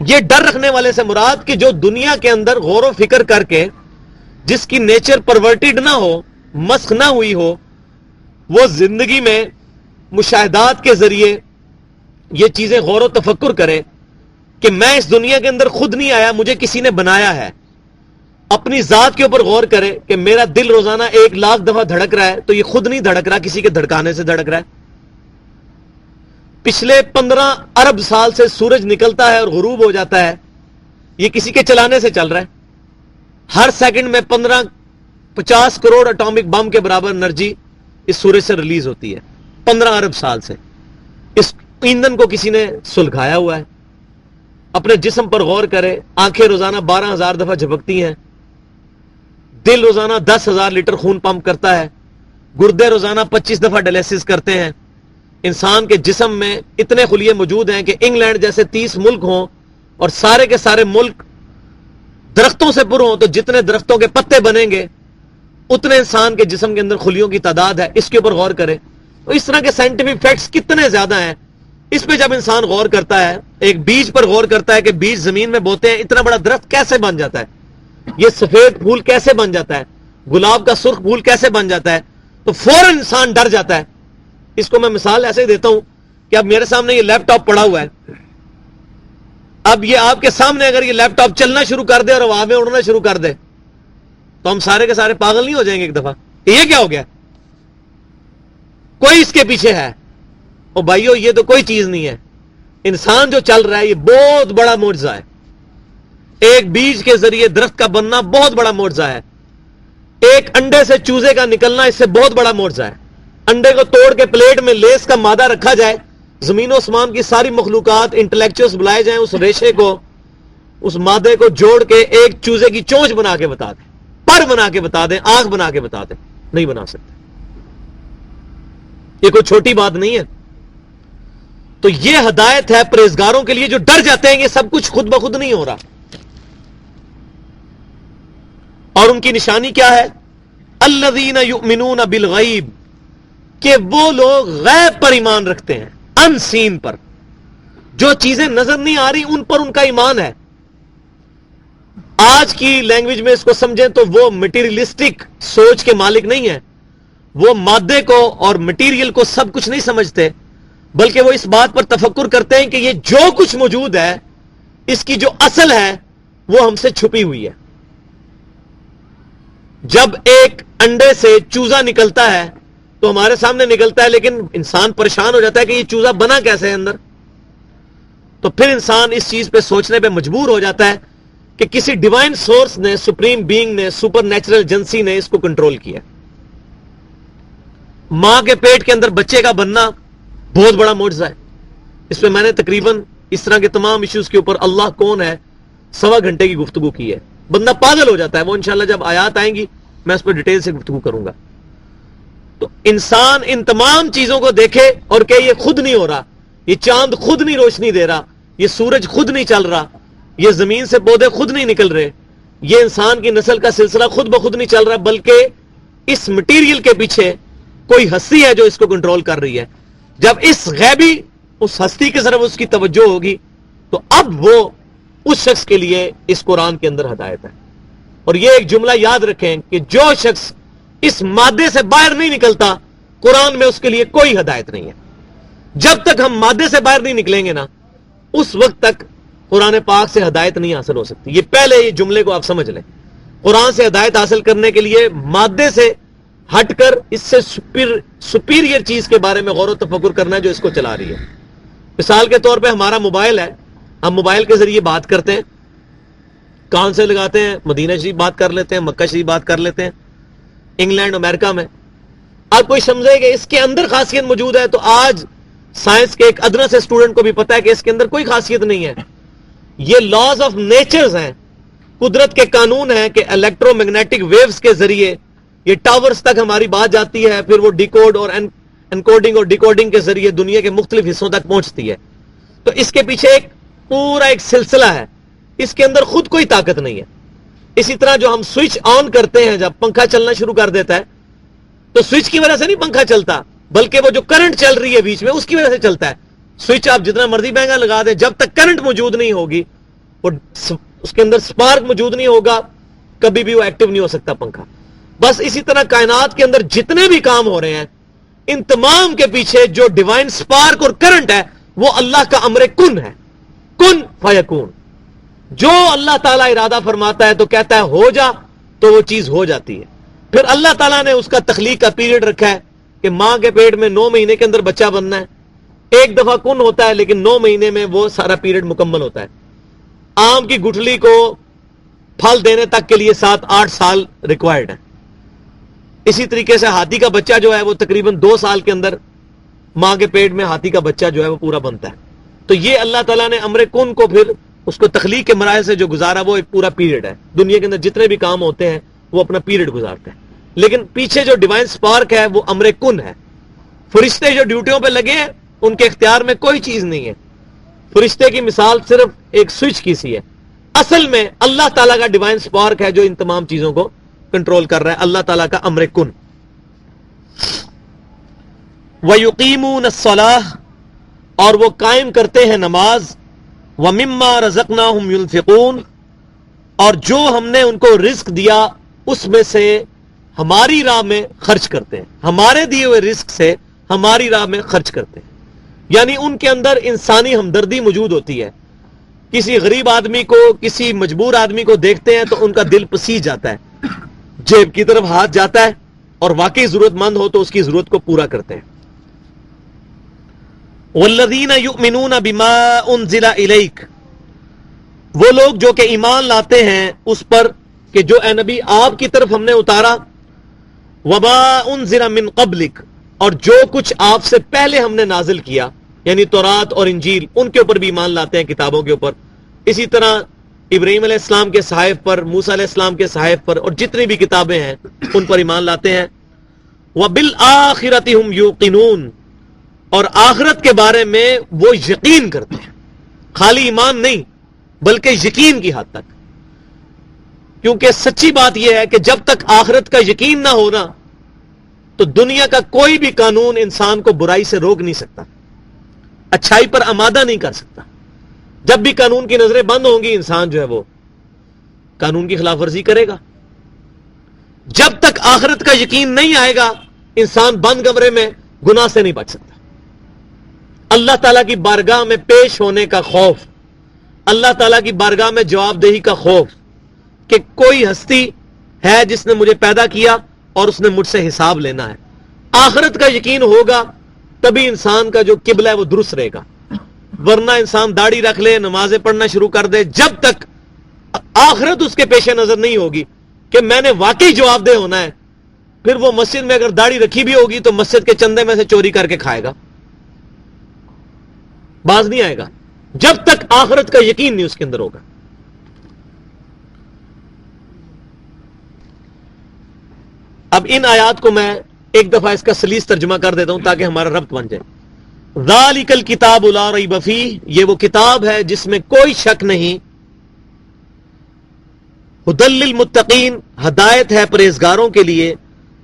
یہ ڈر رکھنے والے سے مراد کہ جو دنیا کے اندر غور و فکر کر کے جس کی نیچر پرورٹیڈ نہ ہو، مسخ نہ ہوئی ہو، وہ زندگی میں مشاہدات کے ذریعے یہ چیزیں غور و تفکر کرے کہ میں اس دنیا کے اندر خود نہیں آیا، مجھے کسی نے بنایا ہے. اپنی ذات کے اوپر غور کرے کہ میرا دل روزانہ 1,00,000 دفعہ دھڑک رہا ہے تو یہ خود نہیں دھڑک رہا، کسی کے دھڑکانے سے دھڑک رہا ہے. پچھلے 15 ارب سال سے سورج نکلتا ہے اور غروب ہو جاتا ہے، یہ کسی کے چلانے سے چل رہا ہے. ہر سیکنڈ میں 50 کروڑ اٹامک بم کے برابر انرجی اس سورج سے ریلیز ہوتی ہے 15 ارب سال سے. اس ایندھن کو کسی نے سلگایا ہوا ہے. اپنے جسم پر غور کرے، آنکھیں روزانہ 12,000 دفعہ جھپکتی ہیں، دل روزانہ 10,000 لیٹر خون پمپ کرتا ہے، گردے روزانہ 25 دفعہ ڈائلیسس کرتے ہیں، انسان کے جسم میں اتنے خلیے موجود ہیں کہ انگلینڈ جیسے 30 ملک ہوں اور سارے کے سارے ملک درختوں سے پر ہوں تو جتنے درختوں کے پتے بنیں گے اتنے انسان کے جسم کے اندر خلیوں کی تعداد ہے. اس کے اوپر غور کریں تو اس طرح کے سائنٹیفک فیکٹس کتنے زیادہ ہیں. اس پہ جب انسان غور کرتا ہے, ایک بیج پر غور کرتا ہے کہ بیج زمین میں بوتے ہیں, اتنا بڑا درخت کیسے بن جاتا ہے, یہ سفید پھول کیسے بن جاتا ہے, گلاب کا سرخ پھول کیسے بن جاتا ہے, تو فوراً انسان ڈر جاتا ہے. اس کو میں مثال ایسے ہی دیتا ہوں کہ اب میرے سامنے یہ لیپ ٹاپ پڑا ہوا ہے, اب یہ آپ کے سامنے اگر یہ لیپ ٹاپ چلنا شروع کر دے اور ہوا میں اڑنا شروع کر دے تو ہم سارے کے سارے پاگل نہیں ہو جائیں گے ایک دفعہ کہ یہ کیا ہو گیا, کوئی اس کے پیچھے ہے. اور بھائیو یہ تو کوئی چیز نہیں ہے, انسان جو چل رہا ہے یہ بہت بڑا معجزہ ہے. ایک بیج کے ذریعے درخت کا بننا بہت بڑا معجزہ ہے. ایک انڈے سے چوزے کا نکلنا اس سے بہت بڑا معجزہ ہے. انڈے کو توڑ کے پلیٹ میں لیس کا مادہ رکھا جائے, زمین و آسمان کی ساری مخلوقات انٹلیکچوئلز بلائے جائیں, اس ریشے کو اس مادے کو جوڑ کے ایک چوزے کی چونچ بنا کے بتا دیں, پر بنا کے بتا دیں, آنکھ بنا کے بتا دیں, نہیں بنا سکتے. یہ کوئی چھوٹی بات نہیں ہے. تو یہ ہدایت ہے پرہیزگاروں کے لیے جو ڈر جاتے ہیں یہ سب کچھ خود بخود نہیں ہو رہا. اور ان کی نشانی کیا ہے؟ الذین یؤمنون بالغیب, کہ وہ لوگ غیب پر ایمان رکھتے ہیں, ان سین پر, جو چیزیں نظر نہیں آ رہی ان پر ان کا ایمان ہے. آج کی لینگویج میں اس کو سمجھیں تو وہ مٹیریلسٹک سوچ کے مالک نہیں ہے, وہ مادے کو اور مٹیریل کو سب کچھ نہیں سمجھتے, بلکہ وہ اس بات پر تفکر کرتے ہیں کہ یہ جو کچھ موجود ہے اس کی جو اصل ہے وہ ہم سے چھپی ہوئی ہے. جب ایک انڈے سے چوزا نکلتا ہے تو ہمارے سامنے نکلتا ہے, لیکن انسان پریشان ہو جاتا ہے کہ یہ چوزا بنا کیسے ہے اندر. تو پھر انسان اس چیز پہ سوچنے پہ مجبور ہو جاتا ہے کہ کسی ڈیوائن سورس نے, سپریم بینگ نے, سپر نیچرل ایجنسی نے اس کو کنٹرول کیا. ماں کے پیٹ کے اندر بچے کا بننا بہت بڑا معجزہ ہے. اس پہ میں نے تقریباً اس طرح کے تمام ایشوز کے اوپر اللہ کون ہے 1.25 گھنٹے کی گفتگو کی ہے. بندہ پاگل ہو جاتا ہے. وہ انشاءاللہ جب آیات آئیں گی میں اس پہ ڈیٹیل سے گفتگو کروں گا. تو انسان ان تمام چیزوں کو دیکھے اور کہ یہ خود نہیں ہو رہا, یہ چاند خود نہیں روشنی دے رہا, یہ سورج خود نہیں چل رہا, یہ زمین سے پودے خود نہیں نکل رہے, یہ انسان کی نسل کا سلسلہ خود بخود نہیں چل رہا, بلکہ اس مٹیریل کے پیچھے کوئی ہستی ہے جو اس کو کنٹرول کر رہی ہے. جب اس غیبی اس ہستی کی طرف اس کی توجہ ہوگی تو اب وہ اس شخص کے لیے اس قرآن کے اندر ہدایت ہے. اور یہ ایک جملہ یاد رکھیں کہ جو شخص اس مادے سے باہر نہیں نکلتا قرآن میں اس کے لیے کوئی ہدایت نہیں ہے. جب تک ہم مادے سے باہر نہیں نکلیں گے نا اس وقت تک قرآن پاک سے ہدایت نہیں حاصل ہو سکتی. یہ پہلے یہ جملے کو آپ سمجھ لیں. قرآن سے ہدایت حاصل کرنے کے لیے مادے سے ہٹ کر اس سے سپیریئر چیز کے بارے میں غور و تفکر کرنا ہے جو اس کو چلا رہی ہے. مثال کے طور پہ ہمارا موبائل ہے, ہم موبائل کے ذریعے بات کرتے ہیں, کان سے لگاتے ہیں, مدینہ شریف بات کر لیتے ہیں, مکہ شریف بات کر لیتے ہیں, انگلینڈ امریکہ میں. اب کوئی سمجھے کہ اس کے اندر خاصیت موجود ہے, تو آج سائنس کے ایک ادنا سے اسٹوڈنٹ کو بھی پتا ہے کہ اس کے اندر کوئی خاصیت نہیں ہے. یہ لاز آف نیچرز ہیں, قدرت کے قانون ہیں کہ الیکٹرو میگنیٹک ویوز کے ذریعے یہ ٹاورز تک ہماری بات جاتی ہے, پھر وہ ڈیکوڈ اور انکوڈنگ اور ڈیکوڈنگ کے ذریعے دنیا کے مختلف حصوں تک پہنچتی ہے. تو اس کے پیچھے ایک پورا ایک سلسلہ ہے, اس کے اندر خود کوئی طاقت نہیں ہے. اسی طرح جو ہم سوئچ آن کرتے ہیں, جب پنکھا چلنا شروع کر دیتا ہے تو سوئچ کی وجہ سے نہیں پنکھا چلتا, بلکہ وہ جو کرنٹ چل رہی ہے بیچ میں اس کی وجہ سے چلتا ہے. سوئچ آپ جتنا مرضی مہنگا لگا دیں, جب تک کرنٹ موجود نہیں ہوگی, وہ اس کے اندر سپارک موجود نہیں ہوگا, کبھی بھی وہ ایکٹیو نہیں ہو سکتا پنکھا. بس اسی طرح کائنات کے اندر جتنے بھی کام ہو رہے ہیں ان تمام کے پیچھے جو ڈیوائن سپارک اور کرنٹ ہے وہ اللہ کا امر کن ہے, کن فیکون. جو اللہ تعالیٰ ارادہ فرماتا ہے تو کہتا ہے ہو جا, تو وہ چیز ہو جاتی ہے. پھر اللہ تعالیٰ نے اس کا تخلیق کا پیریڈ رکھا ہے کہ ماں کے پیٹ میں 9 مہینے کے اندر بچہ بننا ہے. ایک دفعہ کن ہوتا ہے لیکن 9 مہینے میں وہ سارا پیریڈ مکمل ہوتا ہے. آم کی گٹھلی کو پھل دینے تک کے لیے 7-8 سال ریکوائرڈ ہے. اسی طریقے سے ہاتھی کا بچہ جو ہے وہ تقریباً 2 سال کے اندر ماں کے پیٹ میں ہاتھی کا بچہ جو ہے وہ پورا بنتا ہے. تو یہ اللہ تعالیٰ نے امر کن کو پھر اس کو تخلیق کے مراحل سے جو گزارا وہ ایک پورا پیریڈ ہے. دنیا کے اندر جتنے بھی کام ہوتے ہیں وہ اپنا پیریڈ گزارتے ہیں, لیکن پیچھے جو ڈیوائن سپارک ہے وہ امر کن ہے. فرشتے جو ڈیوٹیوں پہ لگے ہیں ان کے اختیار میں کوئی چیز نہیں ہے. فرشتے کی مثال صرف ایک سوئچ کی سی ہے. اصل میں اللہ تعالیٰ کا ڈیوائن سپارک ہے جو ان تمام چیزوں کو کنٹرول کر رہا ہے. اللہ تعالیٰ کا امر کن. وَيُقِيمُونَ الصَّلَاةَ اور وہ قائم کرتے ہیں نماز. وَمِمَّا رَزَقْنَاهُمْ يُنْفِقُونَ اور جو ہم نے ان کو رزق دیا اس میں سے ہماری راہ میں خرچ کرتے ہیں. ہمارے دیے ہوئے رزق سے ہماری راہ میں خرچ کرتے ہیں. یعنی ان کے اندر انسانی ہمدردی موجود ہوتی ہے. کسی غریب آدمی کو, کسی مجبور آدمی کو دیکھتے ہیں تو ان کا دل پسیج جاتا ہے, جیب کی طرف ہاتھ جاتا ہے, اور واقعی ضرورت مند ہو تو اس کی ضرورت کو پورا کرتے ہیں. والذین یؤمنون بما انزل الیک وہ لوگ جو کہ ایمان لاتے ہیں اس پر کہ جو اے نبی آپ کی طرف ہم نے اتارا. وما انزل من قبلک اور جو کچھ آپ سے پہلے ہم نے نازل کیا, یعنی تورات اور انجیل, ان کے اوپر بھی ایمان لاتے ہیں, کتابوں کے اوپر. اسی طرح ابراہیم علیہ السلام کے صحائف پر, موسیٰ علیہ السلام کے صحائف پر, اور جتنی بھی کتابیں ہیں ان پر ایمان لاتے ہیں. وَبِالْآخِرَةِ هُمْ يُوقِنُونَ اور آخرت کے بارے میں وہ یقین کرتے ہیں. خالی ایمان نہیں بلکہ یقین کی حد تک. کیونکہ سچی بات یہ ہے کہ جب تک آخرت کا یقین نہ ہونا تو دنیا کا کوئی بھی قانون انسان کو برائی سے روک نہیں سکتا, اچھائی پر آمادہ نہیں کر سکتا. جب بھی قانون کی نظریں بند ہوں گی انسان جو ہے وہ قانون کی خلاف ورزی کرے گا. جب تک آخرت کا یقین نہیں آئے گا انسان بند کمرے میں گناہ سے نہیں بچ سکتا. اللہ تعالیٰ کی بارگاہ میں پیش ہونے کا خوف, اللہ تعالیٰ کی بارگاہ میں جواب دہی کا خوف کہ کوئی ہستی ہے جس نے مجھے پیدا کیا اور اس نے مجھ سے حساب لینا ہے. آخرت کا یقین ہوگا تبھی انسان کا جو قبلہ ہے وہ درست رہے گا. ورنہ انسان داڑھی رکھ لے, نمازیں پڑھنا شروع کر دے, جب تک آخرت اس کے پیش نظر نہیں ہوگی کہ میں نے واقعی جواب دہ ہونا ہے, پھر وہ مسجد میں اگر داڑھی رکھی بھی ہوگی تو مسجد کے چندے میں سے چوری کر کے کھائے گا, باز نہیں آئے گا جب تک آخرت کا یقین نہیں اس کے اندر ہوگا. اب ان آیات کو میں ایک دفعہ اس کا سلیس ترجمہ کر دیتا ہوں تاکہ ہمارا ربط بن جائے. ذالک الکتاب لا ریب فیہ یہ وہ کتاب ہے جس میں کوئی شک نہیں. ھدی للمتقین ہدایت ہے پرہیزگاروں کے لیے.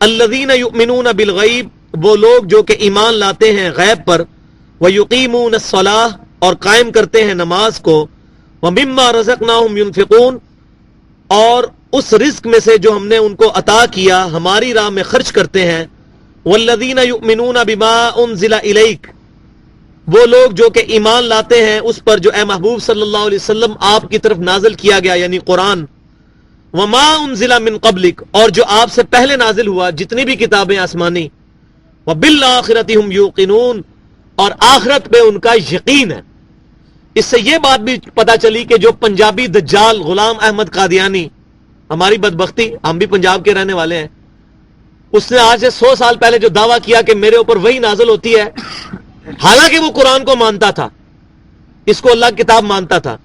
الذین یؤمنون بالغیب وہ لوگ جو کہ ایمان لاتے ہیں غیب پر. ویقیمون الصلاۃ اور قائم کرتے ہیں نماز کو. ومما رزقناہم ینفقون اور اس رزق میں سے جو ہم نے ان کو عطا کیا ہماری راہ میں خرچ کرتے ہیں. والذین یؤمنون بما انزل الیک وہ لوگ جو کہ ایمان لاتے ہیں اس پر جو اے محبوب صلی اللہ علیہ وسلم آپ کی طرف نازل کیا گیا یعنی قرآن. وما انزل من قبلک اور جو آپ سے پہلے نازل ہوا جتنی بھی کتابیں آسمانی. وبالآخرۃ ہم یوقنون اور آخرت پہ ان کا یقین ہے. اس سے یہ بات بھی پتہ چلی کہ جو پنجابی دجال غلام احمد قادیانی, ہماری بدبختی ہم بھی پنجاب کے رہنے والے ہیں, اس نے آج سے 100 سال پہلے جو دعویٰ کیا کہ میرے اوپر وہی نازل ہوتی ہے, حالانکہ وہ قرآن کو مانتا تھا, اس کو اللہ کی کتاب مانتا تھا.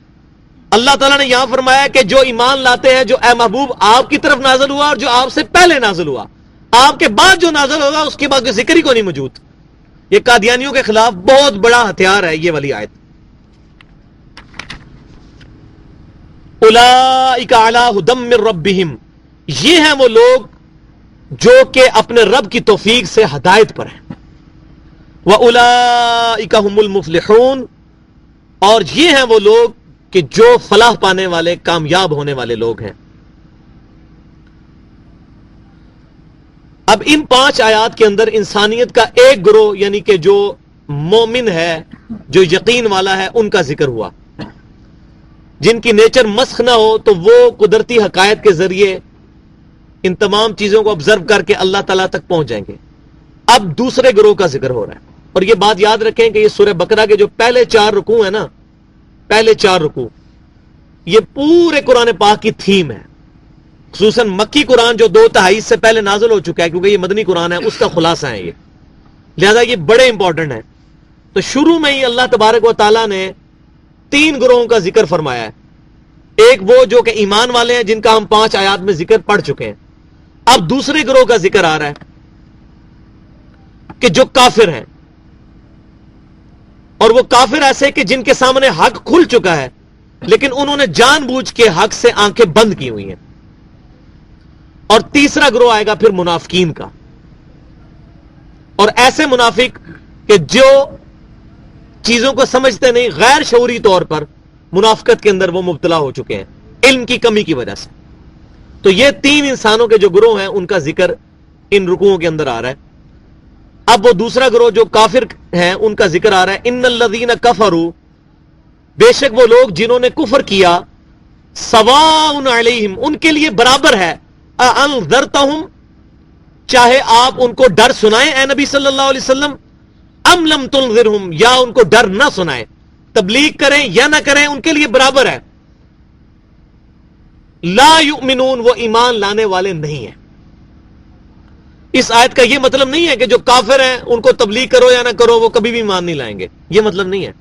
اللہ تعالیٰ نے یہاں فرمایا کہ جو ایمان لاتے ہیں جو اے محبوب آپ کی طرف نازل ہوا اور جو آپ سے پہلے نازل ہوا, آپ کے بعد جو نازل ہوگا اس کے بعد کوئی ذکر ہی کو نہیں موجود. یہ قادیانیوں کے خلاف بہت بڑا ہتھیار ہے یہ والی آیت. اولئک علی ھدی من ربہم یہ ہیں وہ لوگ جو کہ اپنے رب کی توفیق سے ہدایت پر ہیں. وَأُولَئِكَ هُمُ الْمُفْلِحُونَ اور یہ ہیں وہ لوگ کہ جو فلاح پانے والے کامیاب ہونے والے لوگ ہیں. اب ان 5 آیات کے اندر انسانیت کا ایک گروہ یعنی کہ جو مومن ہے جو یقین والا ہے ان کا ذکر ہوا, جن کی نیچر مسخ نہ ہو تو وہ قدرتی حقائق کے ذریعے ان تمام چیزوں کو آبزرو کر کے اللہ تعالیٰ تک پہنچ جائیں گے. اب دوسرے گروہ کا ذکر ہو رہا ہے, اور یہ بات یاد رکھیں کہ یہ سورہ بقرہ کے جو پہلے 4 رکوع ہیں نا, پہلے 4 رکوع یہ پورے قرآن پاک کی تھیم ہے. خصوصاً مکی قرآن جو 2/3 سے پہلے نازل ہو چکا ہے کیونکہ یہ مدنی قرآن ہے, اس کا خلاصہ ہے یہ, لہذا یہ بڑے امپورٹنٹ ہے. تو شروع میں ہی اللہ تبارک و تعالیٰ نے 3 گروہوں کا ذکر فرمایا ہے. ایک وہ جو کہ ایمان والے ہیں جن کا ہم 5 آیات میں ذکر پڑھ چکے ہیں. اب دوسرے گروہ کا ذکر آ رہا ہے. کہ جو کافر ہیں، اور وہ کافر ایسے کہ جن کے سامنے حق کھل چکا ہے لیکن انہوں نے جان بوجھ کے حق سے آنکھیں بند کی ہوئی ہیں. اور تیسرا گروہ آئے گا پھر منافقین کا، اور ایسے منافق کہ جو چیزوں کو سمجھتے نہیں، غیر شعوری طور پر منافقت کے اندر وہ مبتلا ہو چکے ہیں علم کی کمی کی وجہ سے. تو یہ تین انسانوں کے جو گروہ ہیں ان کا ذکر ان رکوعوں کے اندر آ رہا ہے. اب وہ دوسرا گروہ جو کافر ہیں ان کا ذکر آ رہا ہے. ان الذین کفروا، بے شک وہ لوگ جنہوں نے کفر کیا، سواء علیہم، ان کے لیے برابر ہے، انذرتہم، چاہے آپ ان کو ڈر سنائیں اے نبی صلی اللہ علیہ وسلم، ام لم تنذرہم، یا ان کو ڈر نہ سنائیں، تبلیغ کریں یا نہ کریں ان کے لیے برابر ہے. لا یؤمنون، وہ ایمان لانے والے نہیں ہیں. اس آیت کا یہ مطلب نہیں ہے کہ جو کافر ہیں ان کو تبلیغ کرو یا نہ کرو وہ کبھی بھی ایمان نہیں لائیں گے، یہ مطلب نہیں ہے.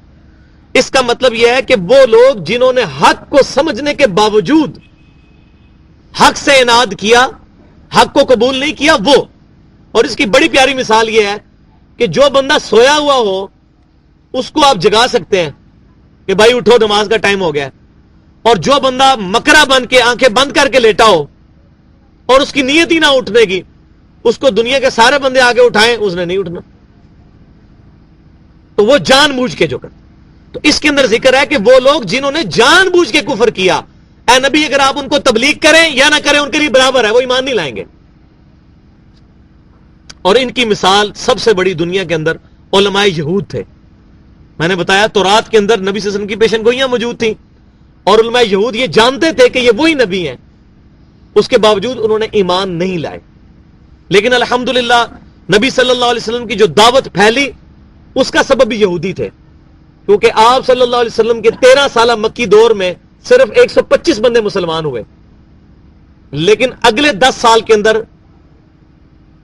اس کا مطلب یہ ہے کہ وہ لوگ جنہوں نے حق کو سمجھنے کے باوجود حق سے اناد کیا، حق کو قبول نہیں کیا وہ. اور اس کی بڑی پیاری مثال یہ ہے کہ جو بندہ سویا ہوا ہو اس کو آپ جگا سکتے ہیں کہ بھائی اٹھو نماز کا ٹائم ہو گیا، اور جو بندہ مکرا بن کے آنکھیں بند کر کے لیٹا ہو اور اس کی نیت ہی نہ اٹھنے کی، اس کو دنیا کے سارے بندے آگے اٹھائیں اس نے نہیں اٹھنا. تو وہ جان بوجھ کے جو کرتے. تو اس کے اندر ذکر ہے کہ وہ لوگ جنہوں نے جان بوجھ کے کفر کیا، اے نبی اگر آپ ان کو تبلیغ کریں یا نہ کریں ان کے لیے برابر ہے، وہ ایمان نہیں لائیں گے. اور ان کی مثال سب سے بڑی دنیا کے اندر علماء یہود تھے. میں نے بتایا تورات کے اندر نبی صلی اللہ علیہ وسلم کی پیشن گوئیاں موجود تھیں، اور علماء یہود یہ جانتے تھے کہ یہ وہی نبی ہیں، اس کے باوجود انہوں نے ایمان نہیں لائے. لیکن الحمدللہ نبی صلی اللہ علیہ وسلم کی جو دعوت پھیلی اس کا سبب بھی یہودی تھے، کیونکہ آپ صلی اللہ علیہ وسلم کے 13 سالہ مکی دور میں صرف 125 بندے مسلمان ہوئے، لیکن اگلے 10 سال کے اندر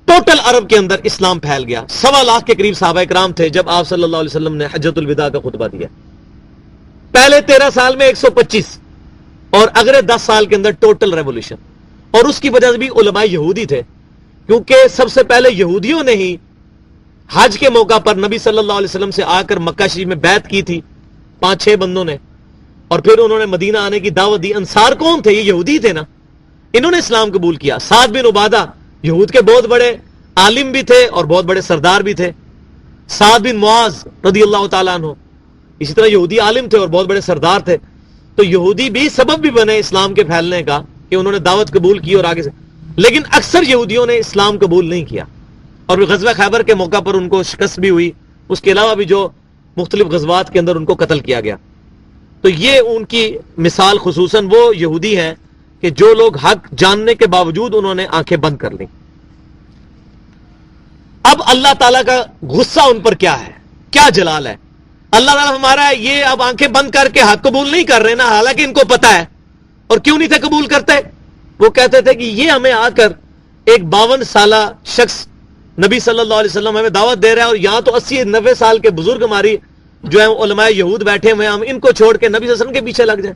ٹوٹل عرب کے اندر اسلام پھیل گیا. 1.25 لاکھ کے قریب صحابہ کرام تھے جب آپ صلی اللہ علیہ وسلم نے حجۃ الوداع کا خطبہ دیا. پہلے 13 سال میں 125 اور اگلے 10 سال کے اندر ٹوٹل ریولوشن. اور اس کی وجہ سے بھی علماء یہودی تھے، کیونکہ سب سے پہلے یہودیوں نے ہی حج کے موقع پر نبی صلی اللہ علیہ وسلم سے آ کر مکہ شریف میں بیعت کی تھی 5-6 بندوں نے، اور پھر انہوں نے مدینہ آنے کی دعوت دی. انصار کون تھے؟ یہ یہودی تھے نا، انہوں نے اسلام قبول کیا. سعد بن عبادہ یہود کے بہت بڑے عالم بھی تھے اور بہت بڑے سردار بھی تھے. سعد بن معاذ رضی اللہ تعالیٰ عنہ اسی طرح یہودی عالم تھے اور بہت بڑے سردار تھے. تو یہودی بھی سبب بھی بنے اسلام کے پھیلنے کا کہ انہوں نے دعوت قبول کی اور آگے سے. لیکن اکثر یہودیوں نے اسلام قبول نہیں کیا، اور غزوہ خیبر کے موقع پر ان کو شکست بھی ہوئی. اس کے علاوہ بھی جو مختلف غزوات کے اندر ان کو قتل کیا گیا. تو یہ ان کی مثال خصوصاً وہ یہودی ہیں کہ جو لوگ حق جاننے کے باوجود انہوں نے آنکھیں بند کر لیں. اب اللہ تعالیٰ کا غصہ ان پر کیا ہے، کیا جلال ہے. اللہ تعالیٰ ہمارا یہ اب آنکھیں بند کر کے حق قبول نہیں کر رہے نا، حالانکہ ان کو پتا ہے. اور کیوں نہیں تھے قبول کرتے؟ وہ کہتے تھے کہ یہ ہمیں آ کر ایک 52 سالہ شخص نبی صلی اللہ علیہ وسلم ہمیں دعوت دے رہا ہے، اور یہاں تو 80-90 سال کے بزرگ ہماری جو ہیں علماء یہود بیٹھے ہوئے ہیں، ہم ان کو چھوڑ کے نبی صلی اللہ علیہ وسلم کے پیچھے لگ جائیں.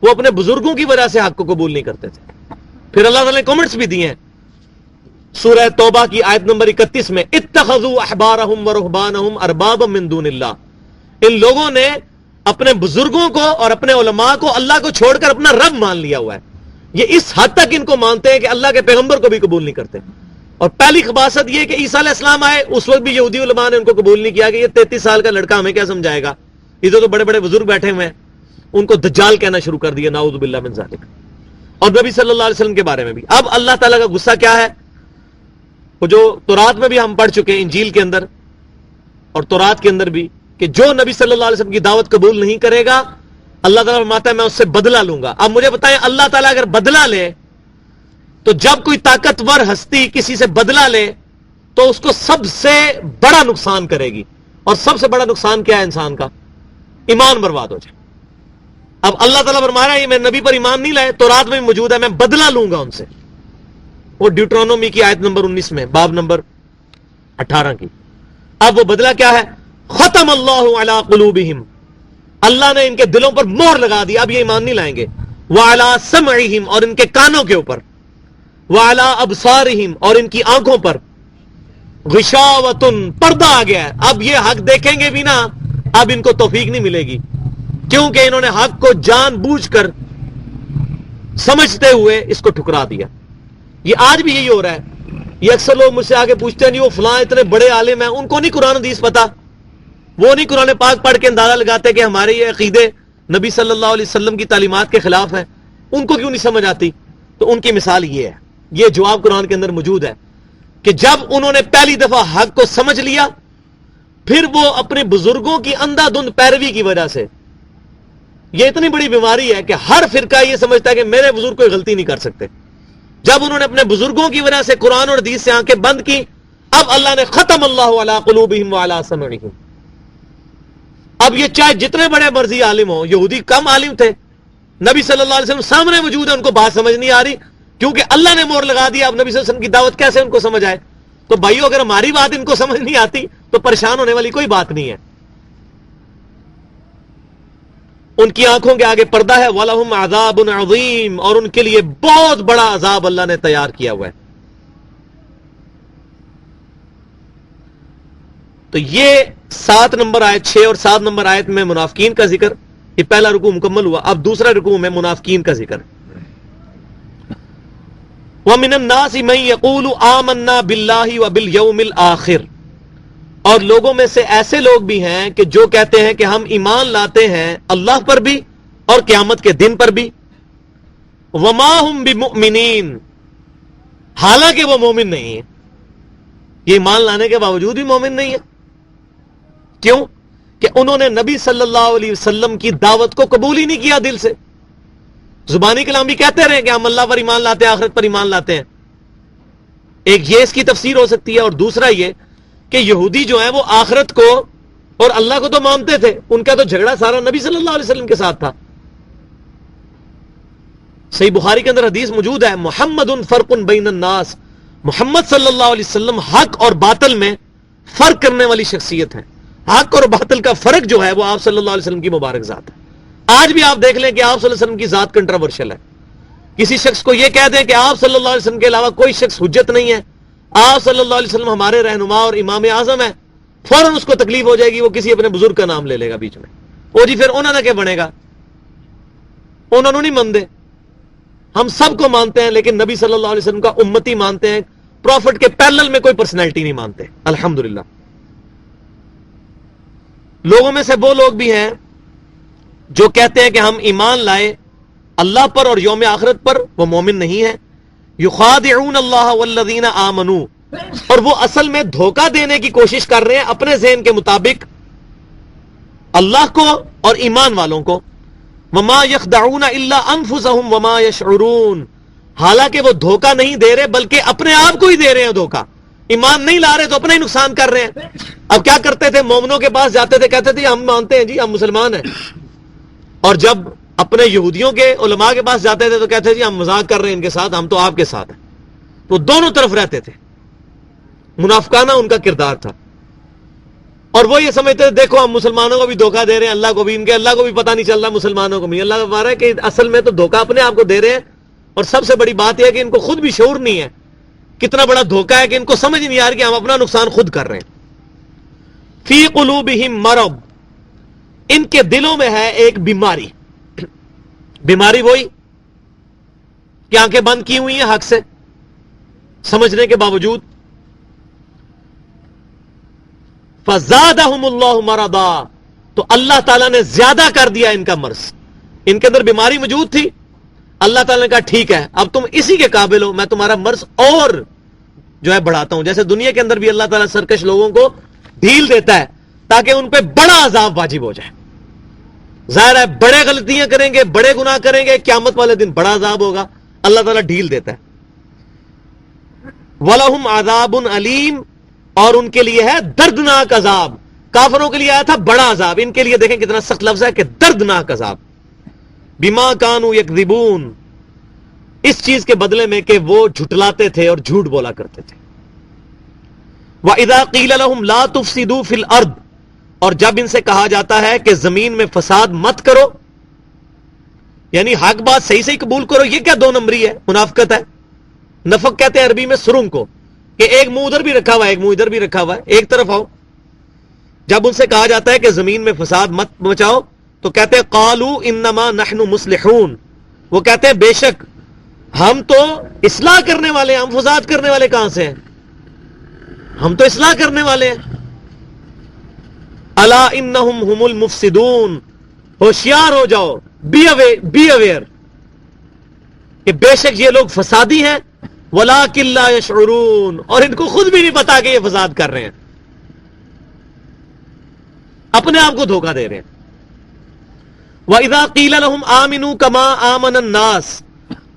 وہ اپنے بزرگوں کی وجہ سے حق کو قبول نہیں کرتے تھے. پھر اللہ تعالیٰ نے کمنٹس بھی دیے ہیں سورہ توبہ کی آیت نمبر 31 میں، اتخذوا احبارہم ورہبانہم اربابا من دون اللہ. ان لوگوں نے اپنے بزرگوں کو اور اپنے علماء کو اللہ کو چھوڑ کر اپنا رب مان لیا ہوا ہے. یہ اس حد تک ان کو مانتے ہیں کہ اللہ کے پیغمبر کو بھی قبول نہیں کرتے. اور پہلی خباثت یہ کہ عیسیٰ علیہ السلام آئے، اس وقت بھی یہودی علماء نے ان کو قبول نہیں کیا کہ یہ 33 سال کا لڑکا ہمیں کیا سمجھائے گا، ادھر تو بڑے بڑے بزرگ بیٹھے ہوئے ہیں. ان کو دجال کہنا شروع کر دیا، نعوذ باللہ من ذالک. اور نبی صلی اللہ علیہ وسلم کے بارے میں بھی. اب اللہ تعالیٰ کا غصہ کیا ہے، وہ جو تورات میں بھی ہم پڑھ چکے ہیں، انجیل کے اندر اور تورات کے اندر بھی، کہ جو نبی صلی اللہ علیہ وسلم کی دعوت قبول نہیں کرے گا اللہ تعالیٰ فرماتا ہے میں اس سے بدلہ لوں گا. اب مجھے بتائیں، اللہ تعالیٰ اگر بدلہ لے تو جب کوئی طاقتور ہستی کسی سے بدلہ لے تو اس کو سب سے بڑا نقصان کرے گی. اور سب سے بڑا نقصان کیا ہے انسان کا؟ ایمان برباد ہو جائے. اب اللہ تعالیٰ فرما رہا ہے یہ میں نبی پر ایمان نہیں لائے، تورات میں موجود ہے، میں بدلہ لوں گا ان سے. وہ ڈیوٹرونومی کی آیت نمبر 19 میں، باب نمبر 18 کی. اب وہ بدلہ کیا ہے؟ ختم اللہ علی قلوبہم، اللہ نے ان کے دلوں پر مہر لگا دی، اب یہ ایمان نہیں لائیں گے. وعلی سمعہم، اور ان کے کانوں کے اوپر. وعلی ابصارہم، اور ان کی آنکھوں پر. غشاوتن، پردہ آ گیا ہے، اب یہ حق دیکھیں گے بھی نا، اب ان کو توفیق نہیں ملے گی، کیونکہ انہوں نے حق کو جان بوجھ کر سمجھتے ہوئے اس کو ٹھکرا دیا۔ یہ آج بھی یہی ہو رہا ہے۔ یہ اکثر لوگ مجھ سے آگے پوچھتے ہیں، نہیں وہ فلاں اتنے بڑے عالم ہیں، ان کو نہیں قرآن حدیث پتا، وہ نہیں قرآن پاک پڑھ کے اندازہ لگاتے کہ ہمارے یہ عقیدے نبی صلی اللہ علیہ وسلم کی تعلیمات کے خلاف ہیں، ان کو کیوں نہیں سمجھ آتی؟ تو ان کی مثال یہ ہے، یہ جواب قرآن کے اندر موجود ہے کہ جب انہوں نے پہلی دفعہ حق کو سمجھ لیا، پھر وہ اپنے بزرگوں کی اندھا دھند پیروی کی وجہ سے، یہ اتنی بڑی بیماری ہے کہ ہر فرقہ یہ سمجھتا ہے کہ میرے بزرگ کوئی غلطی نہیں کر سکتے۔ جب انہوں نے اپنے بزرگوں کی وجہ سے قرآن اور حدیث سے آنکھیں بند کی، اب اللہ نے ختم اللہ علی قلوبہم وعلی سمعہم۔ اب یہ چاہے جتنے بڑے مرضی عالم ہوں، یہودی کم عالم تھے، نبی صلی اللہ علیہ وسلم سامنے موجود ہے، ان کو بات سمجھ نہیں آ رہی کیونکہ اللہ نے مور لگا دیا۔ اب نبی صلی اللہ علیہ وسلم کی دعوت کیسے ان کو سمجھ آئے؟ تو بھائیو، اگر ہماری بات ان کو سمجھ نہیں آتی تو پریشان ہونے والی کوئی بات نہیں ہے۔ ان کی آنکھوں کے آگے پردہ ہے، وَلَهُمْ عَذَابٌ عَظِيمٌ، اور ان کے لیے بہت بڑا عذاب اللہ نے تیار کیا ہوا ہے۔ تو یہ 7 نمبر آیت 6 اور 7 نمبر آیت میں منافقین کا ذکر، یہ پہلا رکوع مکمل ہوا، اب دوسرا رکوع میں منافقین کا ذکر۔ وَمِنَ النَّاسِ مَن يَقُولُ آمَنَّا بِاللَّهِ وَبِالْيَوْمِ الْآخِرِ، اور لوگوں میں سے ایسے لوگ بھی ہیں کہ جو کہتے ہیں کہ ہم ایمان لاتے ہیں اللہ پر بھی اور قیامت کے دن پر بھی، وَمَا هُمْ بِمُؤْمِنِينَ، حالانکہ وہ مومن نہیں ہیں، یہ ایمان لانے کے باوجود بھی مومن نہیں ہے۔ کیوں؟ کہ انہوں نے نبی صلی اللہ علیہ وسلم کی دعوت کو قبول ہی نہیں کیا دل سے۔ زبانی کلام بھی کہتے رہے کہ ہم اللہ پر ایمان لاتے ہیں، آخرت پر ایمان لاتے ہیں، ایک یہ اس کی تفسیر ہو سکتی ہے، اور دوسرا یہ کہ یہودی جو ہیں وہ آخرت کو اور اللہ کو تو مانتے تھے، ان کا تو جھگڑا سارا نبی صلی اللہ علیہ وسلم کے ساتھ تھا۔ صحیح بخاری کے اندر حدیث موجود ہے، محمد فرق بین الناس، محمد صلی اللہ علیہ وسلم حق اور باطل میں فرق کرنے والی شخصیت ہے۔ حق اور باطل کا فرق جو ہے وہ آپ صلی اللہ علیہ وسلم کی مبارک ذات ہے۔ آج بھی آپ دیکھ لیں کہ آپ صلی اللہ علیہ وسلم کی ذات کنٹروورشل ہے۔ کسی شخص کو یہ کہہ دیں کہ آپ صلی اللہ علیہ وسلم کے علاوہ کوئی شخص حجت نہیں ہے، آپ صلی اللہ علیہ وسلم ہمارے رہنما اور امام اعظم ہے، فوراً اس کو تکلیف ہو جائے گی، وہ کسی اپنے بزرگ کا نام لے لے گا بیچ میں، وہ جی پھر انہوں نے کیا بنے گا، انہوں نے نہیں مانتے۔ ہم سب کو مانتے ہیں لیکن نبی صلی اللہ علیہ وسلم کا امتی مانتے ہیں، پروفٹ کے پیرلل میں کوئی پرسنالٹی نہیں مانتے، الحمدللہ۔ لوگوں میں سے وہ لوگ بھی ہیں جو کہتے ہیں کہ ہم ایمان لائے اللہ پر اور یوم آخرت پر، وہ مومن نہیں ہے۔ یخادعون اللہ والذین آمنوا، اور وہ اصل میں دھوکہ دینے کی کوشش کر رہے ہیں اپنے ذہن کے مطابق اللہ کو اور ایمان والوں کو۔ وما یخدعون الا انفسهم وما یشعرون، حالانکہ وہ دھوکہ نہیں دے رہے بلکہ اپنے آپ کو ہی دے رہے ہیں دھوکہ، ایمان نہیں لا رہے تو اپنا ہی نقصان کر رہے ہیں۔ اب کیا کرتے تھے، مومنوں کے پاس جاتے تھے، کہتے تھے ہم مانتے ہیں جی، ہم مسلمان ہیں، اور جب اپنے یہودیوں کے علماء کے پاس جاتے تھے تو کہتے تھے جی ہم مذاق کر رہے ہیں ان کے ساتھ، ہم تو آپ کے ساتھ ہیں۔ تو دونوں طرف رہتے تھے، منافقانہ ان کا کردار تھا، اور وہ یہ سمجھتے تھے دیکھو ہم مسلمانوں کو بھی دھوکہ دے رہے ہیں، اللہ کو بھی، ان کے اللہ کو بھی پتہ نہیں چل رہا، مسلمانوں کو بھی۔ اللہ بتا رہا ہے کہ اصل میں تو دھوکہ اپنے آپ کو دے رہے ہیں، اور سب سے بڑی بات یہ ہے کہ ان کو خود بھی شعور نہیں ہے کتنا بڑا دھوکہ ہے، کہ ان کو سمجھ نہیں آ رہا کہ ہم اپنا نقصان خود کر رہے ہیں۔ فی قلوبہم مرض، ان کے دلوں میں ہے ایک بیماری۔ بیماری وہی کہ آنکھیں بند کی ہوئی ہیں حق سے سمجھنے کے باوجود۔ فزادہم اللہ مرضا، تو اللہ تعالیٰ نے زیادہ کر دیا ان کا مرض۔ ان کے اندر بیماری موجود تھی، اللہ تعالیٰ نے کہا ٹھیک ہے اب تم اسی کے قابل ہو، میں تمہارا مرض اور جو ہے بڑھاتا ہوں۔ جیسے دنیا کے اندر بھی اللہ تعالیٰ سرکش لوگوں کو ڈھیل دیتا ہے تاکہ ان پہ بڑا عذاب واجب ہو جائے۔ ظاہر ہے بڑے غلطیاں کریں گے، بڑے گناہ کریں گے، قیامت والے دن بڑا عذاب ہوگا، اللہ تعالیٰ ڈھیل دیتا ہے۔ وَلَهُمْ عَذَابٌ عَلِيمٌ، اور ان کے لیے ہے دردناک عذاب۔ کافروں کے لیے آیا تھا بڑا عذاب، ان کے لیے دیکھیں کتنا سخت لفظ ہے کہ دردناک عذاب۔ بِمَا كَانُوا يَكْذِبُونَ، اس چیز کے بدلے میں کہ وہ جھٹلاتے تھے اور جھوٹ بولا کرتے تھے۔ وَإِذَا قِيلَ لَهُمْ لَا تُفْسِدُوا فِي الْأَرْضِ، اور جب ان سے کہا جاتا ہے کہ زمین میں فساد مت کرو، یعنی حق بات صحیح سے قبول کرو، یہ کیا دو نمبری ہے، منافقت ہے۔ نفق کہتے ہیں عربی میں سرنگ کو، کہ ایک منہ ادھر بھی رکھا ہوا ہے ایک منہ ادھر بھی رکھا ہوا ہے, ایک طرف آؤ. جب ان سے کہا جاتا ہے کہ زمین میں فساد مت مچاؤ تو کہتے ہیں قالوا انما نحن مصلحون, وہ کہتے ہیں بے شک ہم تو اصلاح کرنے والے ہیں, ہم فساد کرنے والے کہاں سے ہیں, ہم تو اصلاح کرنے والے ہیں. الا انہم هم المفسدون, ہوشیار ہو جاؤ, بی اویئر کہ بے شک یہ لوگ فسادی ہیں. ولکن لا یشعرون, اور ان کو خود بھی نہیں پتا کہ یہ فساد کر رہے ہیں, اپنے آپ کو دھوکہ دے رہے ہیں. وَإِذَا قِيلَ لَهُمْ آمِنُوا كَمَا آمَنَ النَّاسِ,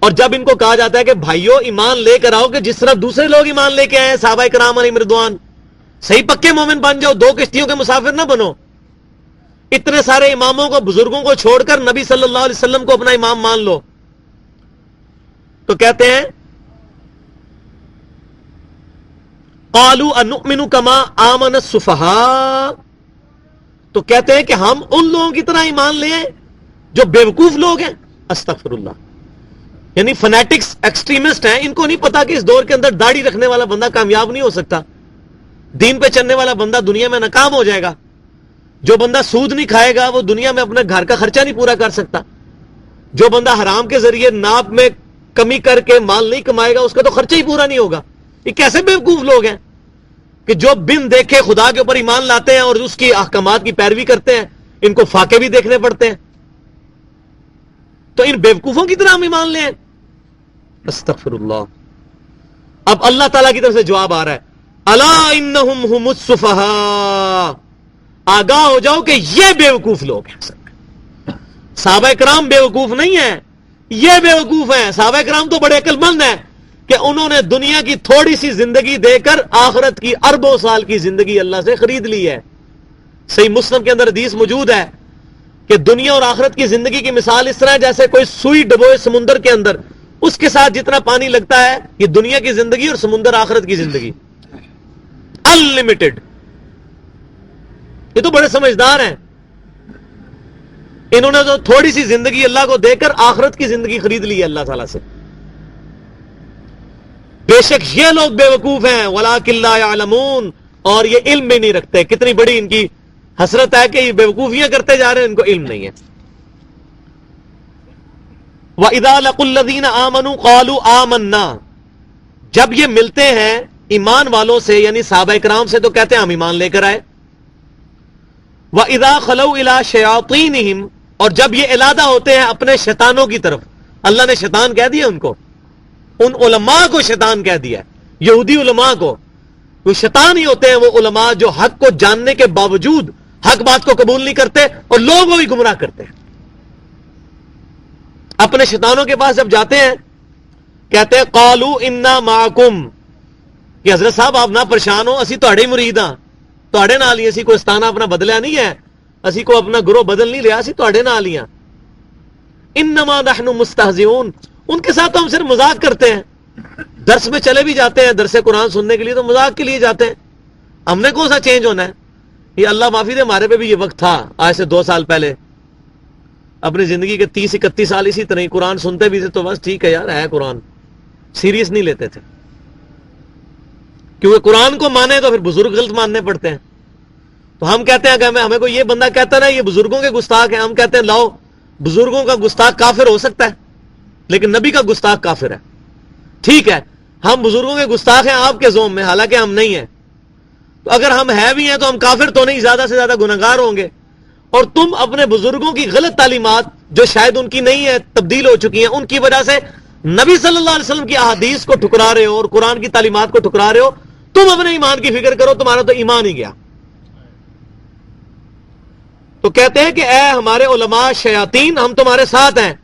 اور جب ان کو کہا جاتا ہے کہ بھائیو ایمان لے کر آؤ کہ جس طرح دوسرے لوگ ایمان لے کے آئے, صحابہ کرام علیہم رضوان, صحیح پکے مومن بن جاؤ, دو کشتیوں کے مسافر نہ بنو. اتنے سارے اماموں کو, بزرگوں کو چھوڑ کر نبی صلی اللہ علیہ وسلم کو اپنا امام مان لو. تو کہتے ہیں قالوا انؤمن كما آمن السفهاء, تو کہتے ہیں کہ ہم ان لوگوں کی طرح ایمان لیں جو بیوقوف لوگ ہیں. استغفر اللہ, یعنی فنیٹکس ایکسٹریمسٹ ہیں, ان کو نہیں پتا کہ اس دور کے اندر داڑھی رکھنے والا بندہ کامیاب نہیں ہو سکتا, دین پہ چلنے والا بندہ دنیا میں ناکام ہو جائے گا, جو بندہ سود نہیں کھائے گا وہ دنیا میں اپنے گھر کا خرچہ نہیں پورا کر سکتا, جو بندہ حرام کے ذریعے ناپ میں کمی کر کے مال نہیں کمائے گا اس کا تو خرچہ ہی پورا نہیں ہوگا. یہ کیسے بیوقوف لوگ ہیں کہ جو بن دیکھے خدا کے اوپر ایمان لاتے ہیں اور اس کی احکامات کی پیروی کرتے ہیں, ان کو فاقے بھی دیکھنے پڑتے ہیں. تو ان بیوقوفوں کی طرح ہم ایمان لیں. استغفر اللہ. اب اللہ تعالیٰ کی طرف سے جواب آ رہا ہے, الا انہم هم السفہاء, آگاہ ہو جاؤ کہ یہ بیوقوف لوگ ہیں. صحابہ کرام بیوقوف نہیں ہیں, یہ بیوقوف ہیں. صحابہ کرام تو بڑے عقل مند ہیں کہ انہوں نے دنیا کی تھوڑی سی زندگی دے کر آخرت کی اربوں سال کی زندگی اللہ سے خرید لی ہے. صحیح مسلم کے اندر حدیث موجود ہے کہ دنیا اور آخرت کی زندگی کی مثال اس طرح ہے جیسے کوئی سوئی ڈبوئے سمندر کے اندر, اس کے ساتھ جتنا پانی لگتا ہے یہ دنیا کی زندگی اور سمندر آخرت کی زندگی انلمیٹڈ. یہ تو بڑے سمجھدار ہیں, انہوں نے تو تھوڑی سی زندگی اللہ کو دے کر آخرت کی زندگی خرید لی ہے اللہ تعالیٰ سے. بے شک یہ لوگ بیوقوف ہیں. ولکن لا یعلمون, اور یہ علم بھی نہیں رکھتے. کتنی بڑی ان کی حسرت ہے کہ یہ بیوقوفیاں کرتے جا رہے ہیں, ان کو علم نہیں ہے. وَإِذَا لَقُوا الَّذِينَ آمَنُوا قَالُوا آمَنَّا, جب یہ ملتے ہیں ایمان والوں سے یعنی صحابہ کرام سے تو کہتے ہیں ہم ایمان لے کر آئے. وَإِذَا خَلَوْا إِلَىٰ شَيَاطِينِهِمْ, اور جب یہ علادہ ہوتے ہیں اپنے شیطانوں کی طرف. اللہ نے شیطان کہہ دیا ان کو, ان علماء کو شیطان کہہ دیا, یہودی علماء کو. وہ شیطان ہی ہوتے ہیں وہ علماء جو حق کو جاننے کے باوجود حق بات کو قبول نہیں کرتے اور لوگوں بھی گمراہ کرتے ہیں. اپنے شیطانوں کے پاس جب جاتے ہیں کہتے ہیں قالوا انا معکم, کہ حضرت صاحب آپ نہ پریشان ہو, اسی تہاڈے مرید ہاں, تہاڈے نال ہی, اسی کوئی استانہ اپنا بدلیا نہیں ہے, اسی کو اپنا گروہ بدل نہیں لیا, اسی تہاڈے نال ہی ہاں. انما نحن مستہزئون, ان کے ساتھ تو ہم صرف مذاق کرتے ہیں. درس میں چلے بھی جاتے ہیں, درس قرآن سننے کے لیے تو مذاق کے لیے جاتے ہیں. ہم نے کون سا چینج ہونا ہے؟ یہ اللہ معافی دے, ہمارے پہ بھی یہ وقت تھا آج سے 2 سال پہلے. اپنی زندگی کے 30-31 سال اسی طرح قرآن سنتے بھی تھے تو بس ٹھیک ہے یار, ہے قرآن, سیریس نہیں لیتے تھے. کیونکہ قرآن کو مانے تو پھر بزرگ غلط ماننے پڑتے ہیں. تو ہم کہتے ہیں کہ ہمیں کوئی یہ بندہ کہتا ہے نا یہ بزرگوں کے گستاخ ہیں, ہم کہتے ہیں لاؤ بزرگوں کا گستاخ کافر ہو سکتا ہے لیکن نبی کا گستاخ کافر ہے. ٹھیک ہے, ہم بزرگوں کے گستاخ ہیں آپ کے زوم میں, حالانکہ ہم نہیں ہیں. تو اگر ہم ہیں بھی ہیں تو ہم کافر تو نہیں, زیادہ سے زیادہ گنہگار ہوں گے. اور تم اپنے بزرگوں کی غلط تعلیمات جو شاید ان کی نہیں ہے, تبدیل ہو چکی ہیں, ان کی وجہ سے نبی صلی اللہ علیہ وسلم کی احادیث کو ٹھکرا رہے ہو اور قرآن کی تعلیمات کو ٹھکرا رہے ہو. تم اپنے ایمان کی فکر کرو, تمہارا تو ایمان ہی گیا. تو کہتے ہیں کہ اے ہمارے علماء شیاطین, ہم تمہارے ساتھ ہیں.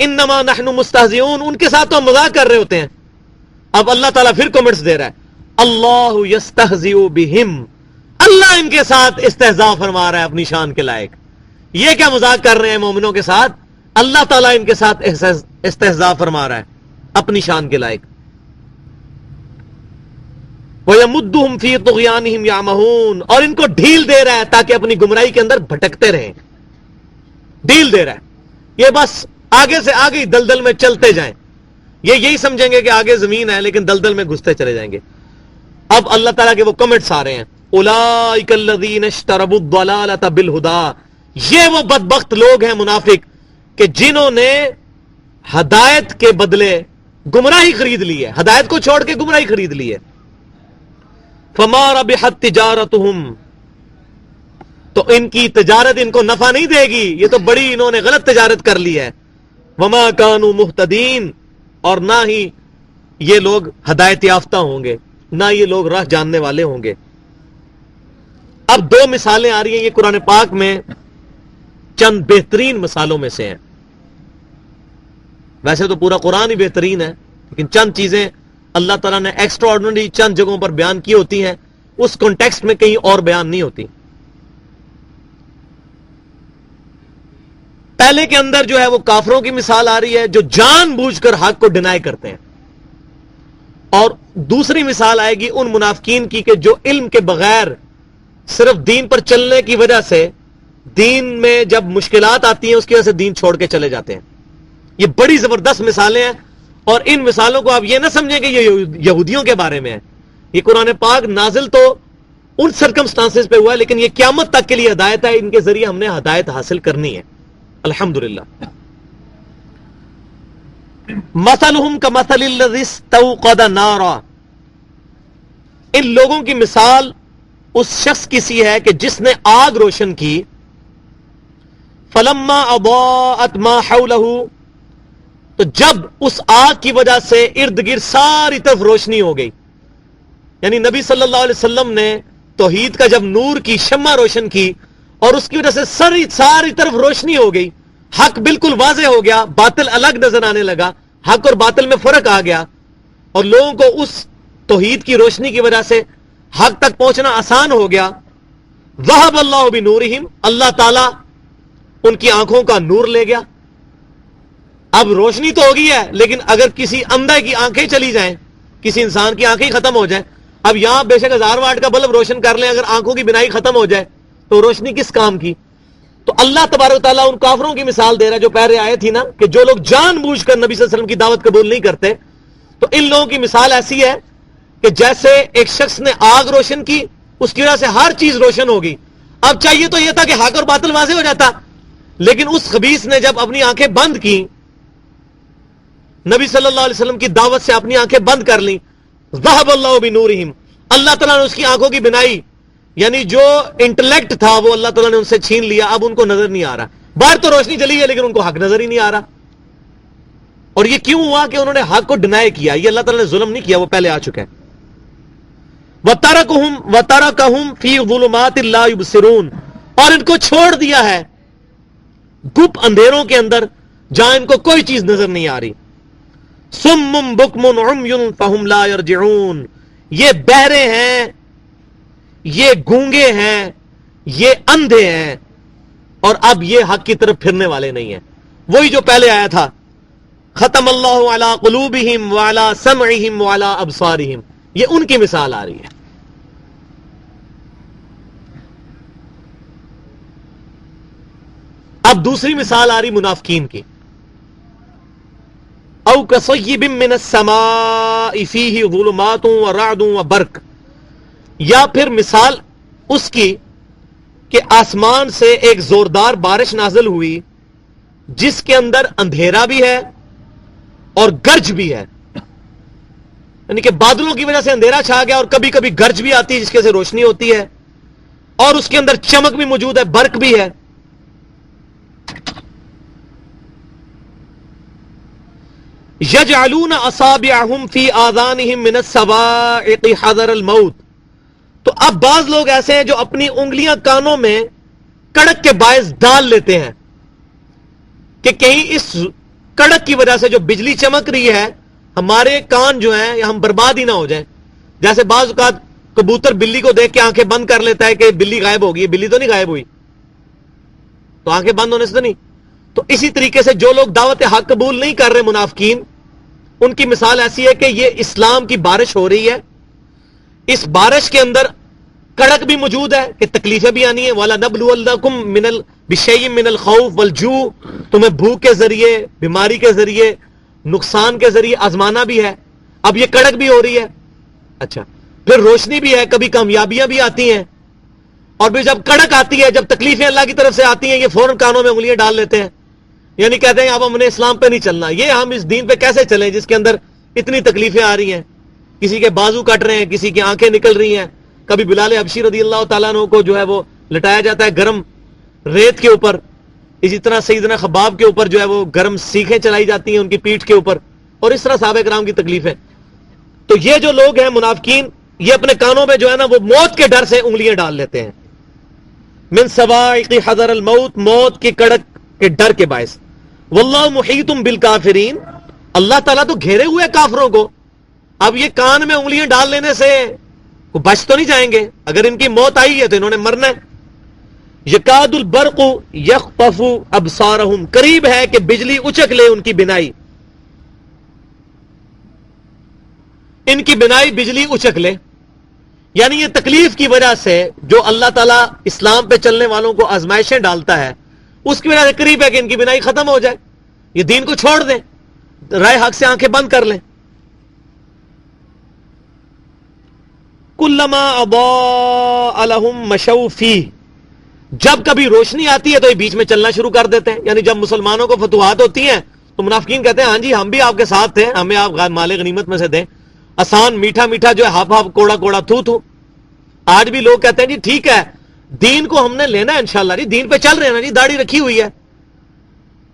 انما نحن مستہزئون, ان کے ساتھ تو ہم مذاق کر رہے ہوتے ہیں. اب اللہ تعالیٰ پھر کمنٹس دے رہا ہے, اللہ یستہزئ بہم, اللہ ان کے ساتھ استہزاء فرما رہا ہے اپنی شان کے لائق. یہ کیا مذاق کر رہے ہیں مومنوں کے ساتھ؟ اللہ تعالیٰ ان کے ساتھ استہزاء فرما رہا ہے اپنی شان کے لائق. وَيَمُدُّهُمْ فِي طُغْيَانِهِمْ يَعْمَهُونَ, اور ان کو ڈھیل دے رہا ہے تاکہ اپنی گمراہی کے اندر بھٹکتے رہیں. ڈھیل دے رہا ہے, یہ بس آگے سے آگے دلدل میں چلتے جائیں. یہ یہی سمجھیں گے کہ آگے زمین ہے لیکن دلدل میں گھستے چلے جائیں گے. اب اللہ تعالیٰ کے وہ کمنٹس آ رہے ہیں، اولئک الذین اشتروا الضلالۃ بالہدی، یہ وہ بدبخت لوگ ہیں منافق کہ جنہوں نے ہدایت کے بدلے گمراہی خرید لی ہے، ہدایت کو چھوڑ کے گمراہی خرید لی ہے. فما ربحت تجارتہم، تو ان کی تجارت ان کو نفع نہیں دے گی، یہ تو بڑی انہوں نے غلط تجارت کر لی ہے. وما کانوا مہتدین، اور نہ ہی یہ لوگ ہدایت یافتہ ہوں گے، نہ یہ لوگ راہ جاننے والے ہوں گے. اب دو مثالیں آ رہی ہیں، یہ قرآن پاک میں چند بہترین مثالوں میں سے ہیں. ویسے تو پورا قرآن ہی بہترین ہے، لیکن چند چیزیں اللہ تعالیٰ نے ایکسٹرا آرڈنری چند جگہوں پر بیان کی ہوتی ہیں، اس کانٹیکسٹ میں کہیں اور بیان نہیں ہوتی. پہلے کے اندر جو ہے وہ کافروں کی مثال آ رہی ہے جو جان بوجھ کر حق کو ڈینائی کرتے ہیں، اور دوسری مثال آئے گی ان منافقین کی کہ جو علم کے بغیر صرف دین پر چلنے کی وجہ سے، دین میں جب مشکلات آتی ہیں اس کی وجہ سے دین چھوڑ کے چلے جاتے ہیں. یہ بڑی زبردست مثالیں ہیں، اور ان مثالوں کو آپ یہ نہ سمجھیں کہ یہ یہودیوں کے بارے میں ہے. یہ قرآن پاک نازل تو ان سرکمسٹانسز پہ ہوا ہے، لیکن یہ قیامت تک کے لیے ہدایت ہے. ان کے ذریعے ہم نے ہدایت حاصل کرنی ہے الحمدللہ. مثلہم کمثل الذی استوقد نارا، ان لوگوں کی مثال اس شخص کی سی ہے کہ جس نے آگ روشن کی. فلما اضاءت ما حولہ، تو جب اس آگ کی وجہ سے ارد گرد ساری طرف روشنی ہو گئی، یعنی نبی صلی اللہ علیہ وسلم نے توحید کا جب نور کی شمع روشن کی اور اس کی وجہ سے ساری طرف روشنی ہو گئی، حق بالکل واضح ہو گیا، باطل الگ نظر آنے لگا، حق اور باطل میں فرق آ گیا، اور لوگوں کو اس توحید کی روشنی کی وجہ سے حق تک پہنچنا آسان ہو گیا. ذہب اللہ بنورہم، اللہ تعالیٰ ان کی آنکھوں کا نور لے گیا. اب روشنی تو ہو گئی ہے، لیکن اگر کسی اندھے کی آنکھیں چلی جائیں، کسی انسان کی آنکھیں ختم ہو جائیں، اب یہاں بے شک 1000 واٹ کا بلب روشن کر لیں، اگر آنکھوں کی بینائی ختم ہو جائے تو روشنی کس کام کی؟ تو اللہ تبارک و تعالیٰ ان کافروں کی مثال دے رہا ہے جو پہلے آئے تھی نا، کہ جو لوگ جان بوجھ کر نبی صلی اللہ علیہ وسلم کی دعوت قبول نہیں کرتے. تو ان لوگوں کی مثال ایسی ہے کہ جیسے ایک شخص نے آگ روشن کی، اس کی وجہ سے ہر چیز روشن ہوگی. اب چاہیے تو یہ تھا کہ حق اور باطل واضح ہو جاتا، لیکن اس خبیث نے جب اپنی آنکھیں بند کی، نبی صلی اللہ علیہ وسلم کی دعوت سے اپنی آنکھیں بند کر لیں، ذہب اللہ بنورہم، اللہ تعالیٰ نے اس کی آنکھوں کی بینائی، یعنی جو انٹلیکٹ تھا وہ اللہ تعالیٰ نے ان سے چھین لیا. اب ان کو نظر نہیں آ رہا، باہر تو روشنی چلی ہے لیکن ان کو حق نظر ہی نہیں آ رہا. اور یہ کیوں ہوا کہ انہوں نے حق کو ڈینائی کیا؟ یہ اللہ تعالیٰ نے ظلم نہیں کیا، وہ پہلے آ چکا ہے. وَتَرَكَهُمْ فِي ظُلُمَاتٍ لَا يُبْصِرُونَ، اور ان کو چھوڑ دیا ہے گپ اندھیروں کے اندر جہاں ان کو کوئی چیز نظر نہیں آ رہی. صُمٌّ بُكْمٌ عُمْيٌ فَهُمْ لَا يَرْجِعُونَ، یہ بہرے ہیں، یہ گونگے ہیں، یہ اندھے ہیں، اور اب یہ حق کی طرف پھرنے والے نہیں ہیں. وہی جو پہلے آیا تھا، ختم اللہ علی قلوبہم وعلی سمعہم وعلی ابصارہم، یہ ان کی مثال آ رہی ہے. اب دوسری مثال آ رہی منافقین کی. او کصیب من السماء فیہ ظلمات ورعد وبرق، یا پھر مثال اس کی کہ آسمان سے ایک زوردار بارش نازل ہوئی جس کے اندر اندھیرا بھی ہے اور گرج بھی ہے، یعنی کہ بادلوں کی وجہ سے اندھیرا چھا گیا اور کبھی کبھی گرج بھی آتی ہے جس کی وجہ سے روشنی ہوتی ہے، اور اس کے اندر چمک بھی موجود ہے، برق بھی ہے. یجعلون اصابعہم فی آذانہم من الصواعق حذر الموت، تو اب بعض لوگ ایسے ہیں جو اپنی انگلیاں کانوں میں کڑک کے باعث ڈال لیتے ہیں کہ کہیں اس کڑک کی وجہ سے جو بجلی چمک رہی ہے ہمارے کان جو ہیں ہم برباد ہی نہ ہو جائیں. جیسے بعض اوقات کبوتر بلی کو دیکھ کے آنکھیں بند کر لیتا ہے کہ بلی غائب ہوگی، بلی تو نہیں غائب ہوئی، تو آنکھیں بند ہونے سے تو نہیں. تو اسی طریقے سے جو لوگ دعوت حق قبول نہیں کر رہے منافقین، ان کی مثال ایسی ہے کہ یہ اسلام کی بارش ہو رہی ہے، اس بارش کے اندر کڑک بھی موجود ہے کہ تکلیفیں بھی آنی ہیں. وَلَنَبْلُوَنَّكُمْ بِشَيْءٍ مِّنَ الْخَوْفِ وَالْجُوعِ، تمہیں بھوک کے ذریعے، بیماری کے ذریعے، نقصان کے ذریعے آزمانا بھی ہے. اب یہ کڑک بھی ہو رہی ہے. اچھا، پھر روشنی بھی ہے، کبھی کامیابیاں بھی آتی ہیں، اور بھی جب کڑک آتی ہے، جب تکلیفیں اللہ کی طرف سے آتی ہیں، یہ فوراً کانوں میں انگلیاں ڈال لیتے ہیں، یعنی کہتے ہیں اب ہم نے اسلام پہ نہیں چلنا، یہ ہم اس دین پہ کیسے چلیں جس کے اندر اتنی تکلیفیں آ رہی ہیں، کسی کے بازو کٹ رہے ہیں، کسی کی آنکھیں نکل رہی ہیں، کبھی بلال حبشی رضی اللہ تعالیٰ عنہ کو جو ہے وہ لٹایا جاتا ہے گرم ریت کے اوپر، اسی طرح سیدنا خباب کے اوپر جو ہے وہ گرم سیخیں چلائی جاتی ہیں ان کی پیٹھ کے اوپر، اور اس طرح صحابہ کرام کی تکلیفیں. تو یہ جو لوگ ہیں منافقین، یہ اپنے کانوں میں جو ہے نا وہ موت کے ڈر سے انگلیاں ڈال لیتے ہیں. من سوائق حذر الموت، موت کی کڑک کے ڈر کے باعث. واللہ محیط بالکافرین، اللہ تعالیٰ تو گھیرے ہوئے کافروں کو. اب یہ کان میں انگلیاں ڈال لینے سے وہ بچ تو نہیں جائیں گے، اگر ان کی موت آئی ہے تو انہوں نے مرنا ہے. یکاد البرق یخطف ابصارہم، قریب ہے کہ بجلی اچک لے ان کی بینائی، ان کی بینائی بجلی اچک لے. یعنی یہ تکلیف کی وجہ سے جو اللہ تعالیٰ اسلام پہ چلنے والوں کو آزمائشیں ڈالتا ہے، اس کی وجہ سے قریب ہے کہ ان کی بینائی ختم ہو جائے، یہ دین کو چھوڑ دیں، رائے حق سے آنکھیں بند کر لیں. کلما اضاء لهم مشوا فیہ، جب کبھی روشنی آتی ہے تو یہ بیچ میں چلنا شروع کر دیتے ہیں. یعنی جب مسلمانوں کو فتوحات ہوتی ہیں تو منافقین کہتے ہیں ہاں جی ہم بھی آپ کے ساتھ تھے، ہمیں آپ مال غنیمت میں سے دیں، آسان میٹھا میٹھا جو ہے ہاف ہاف کوڑا کوڑا تھو تھو. آج بھی لوگ کہتے ہیں جی ٹھیک ہے دین کو ہم نے لینا ہے انشاءاللہ، جی دین پہ چل رہے ہیں نا جی، داڑھی رکھی ہوئی ہے،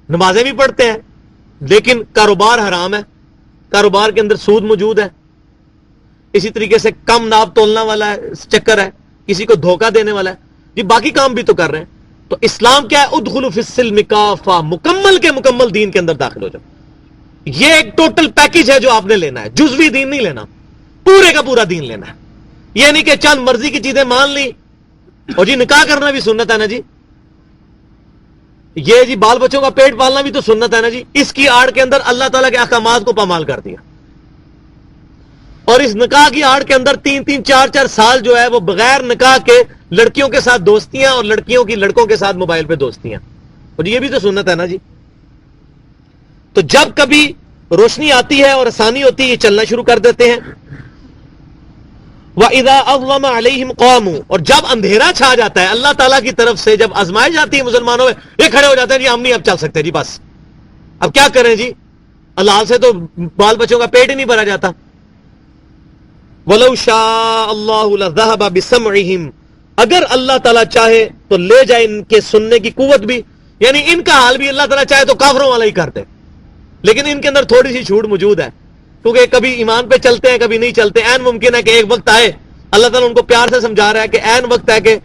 نمازیں بھی پڑھتے ہیں، لیکن کاروبار حرام ہے، کاروبار کے اندر سود موجود ہے، اسی طریقے سے کم ناپ تولنا والا ہے چکر ہے، کسی کو دھوکہ دینے والا ہے، جی باقی کام بھی تو کر رہے ہیں. تو اسلام کیا ہے؟ ادخلوا فی السلم کافہ، مکمل کے مکمل دین کے اندر داخل ہو جاؤ. یہ ایک ٹوٹل پیکج ہے جو آپ نے لینا ہے، جزوی دین نہیں لینا، پورے کا پورا دین لینا ہے. یہ نہیں کہ چند مرضی کی چیزیں مان لی، اور جی نکاح کرنا بھی سنت ہے نا جی، یہ جی بال بچوں کا پیٹ پالنا بھی تو سنت ہے نا جی، اس کی آڑ کے اندر اللہ تعالیٰ کے احکامات کو پامال کر دیا. اور اس نکاح کی آڑ کے اندر 3-3 4-4 سال جو ہے وہ بغیر نکاح کے لڑکیوں کے ساتھ دوستیاں، اور لڑکیوں کی لڑکوں کے ساتھ موبائل پہ دوستیاں، اور یہ بھی تو سنت ہے نا جی. تو جب کبھی روشنی آتی ہے اور آسانی ہوتی ہے یہ چلنا شروع کر دیتے ہیں. وَإِذَا أَظْلَمَ عَلَيْهِمْ قَامُوا، اور جب اندھیرا چھا جاتا ہے اللہ تعالیٰ کی طرف سے، جب آزمائش جاتی ہے مسلمانوں میں، یہ کھڑے ہو جاتے ہیں جی ہم نہیں اب چل سکتے جی، بس اب کیا کریں جی، اللہ سے تو بال بچوں کا پیٹ ہی نہیں بھرا جاتا. وَلَوْ شَاءَ اللَّهُ لَذَهَبَ بِسَمْعِهِمْ، اگر اللہ تعالیٰ چاہے تو لے جائے ان کے سننے کی قوت بھی، یعنی ان کا حال بھی اللہ تعالیٰ چاہے تو کافروں والا ہی کر دے، لیکن ان کے اندر تھوڑی سی چھوٹ موجود ہے، کیونکہ کبھی ایمان پہ چلتے ہیں کبھی نہیں چلتے. عین ممکن ہے کہ ایک وقت آئے، اللہ تعالیٰ ان کو پیار سے سمجھا رہا ہے کہ عین وقت ہے کہ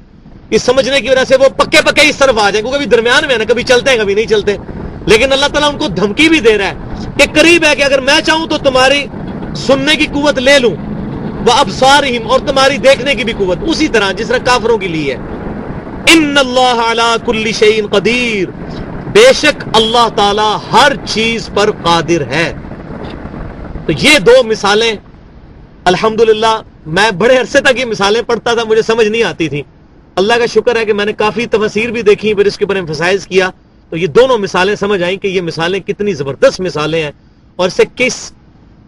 اس سمجھنے کی وجہ سے وہ پکے پکے اس طرف آ جائیں، کیونکہ درمیان میں ہے نا، کبھی چلتے ہیں کبھی نہیں چلتے. لیکن اللہ تعالیٰ ان کو دھمکی بھی دے رہا ہے کہ قریب ہے کہ اگر میں چاہوں تو تمہاری سننے کی قوت لے لوں، وَأَبْصَارِهِمْ، اور تمہاری دیکھنے کی بھی قوت، اسی طرح جس طرح کافروں کی لی ہے. ان اللہ علی کل شیء قدیر، بے شک اللہ تعالی ہر چیز پر قادر ہے. تو یہ دو مثالیں الحمدللہ، میں بڑے عرصے تک یہ مثالیں پڑھتا تھا، مجھے سمجھ نہیں آتی تھی. اللہ کا شکر ہے کہ میں نے کافی تفاسیر بھی دیکھی، پھر اس کے اوپر ایمفسائز کیا، تو یہ دونوں مثالیں سمجھ آئیں کہ یہ مثالیں کتنی زبردست مثالیں ہیں، اور اسے کس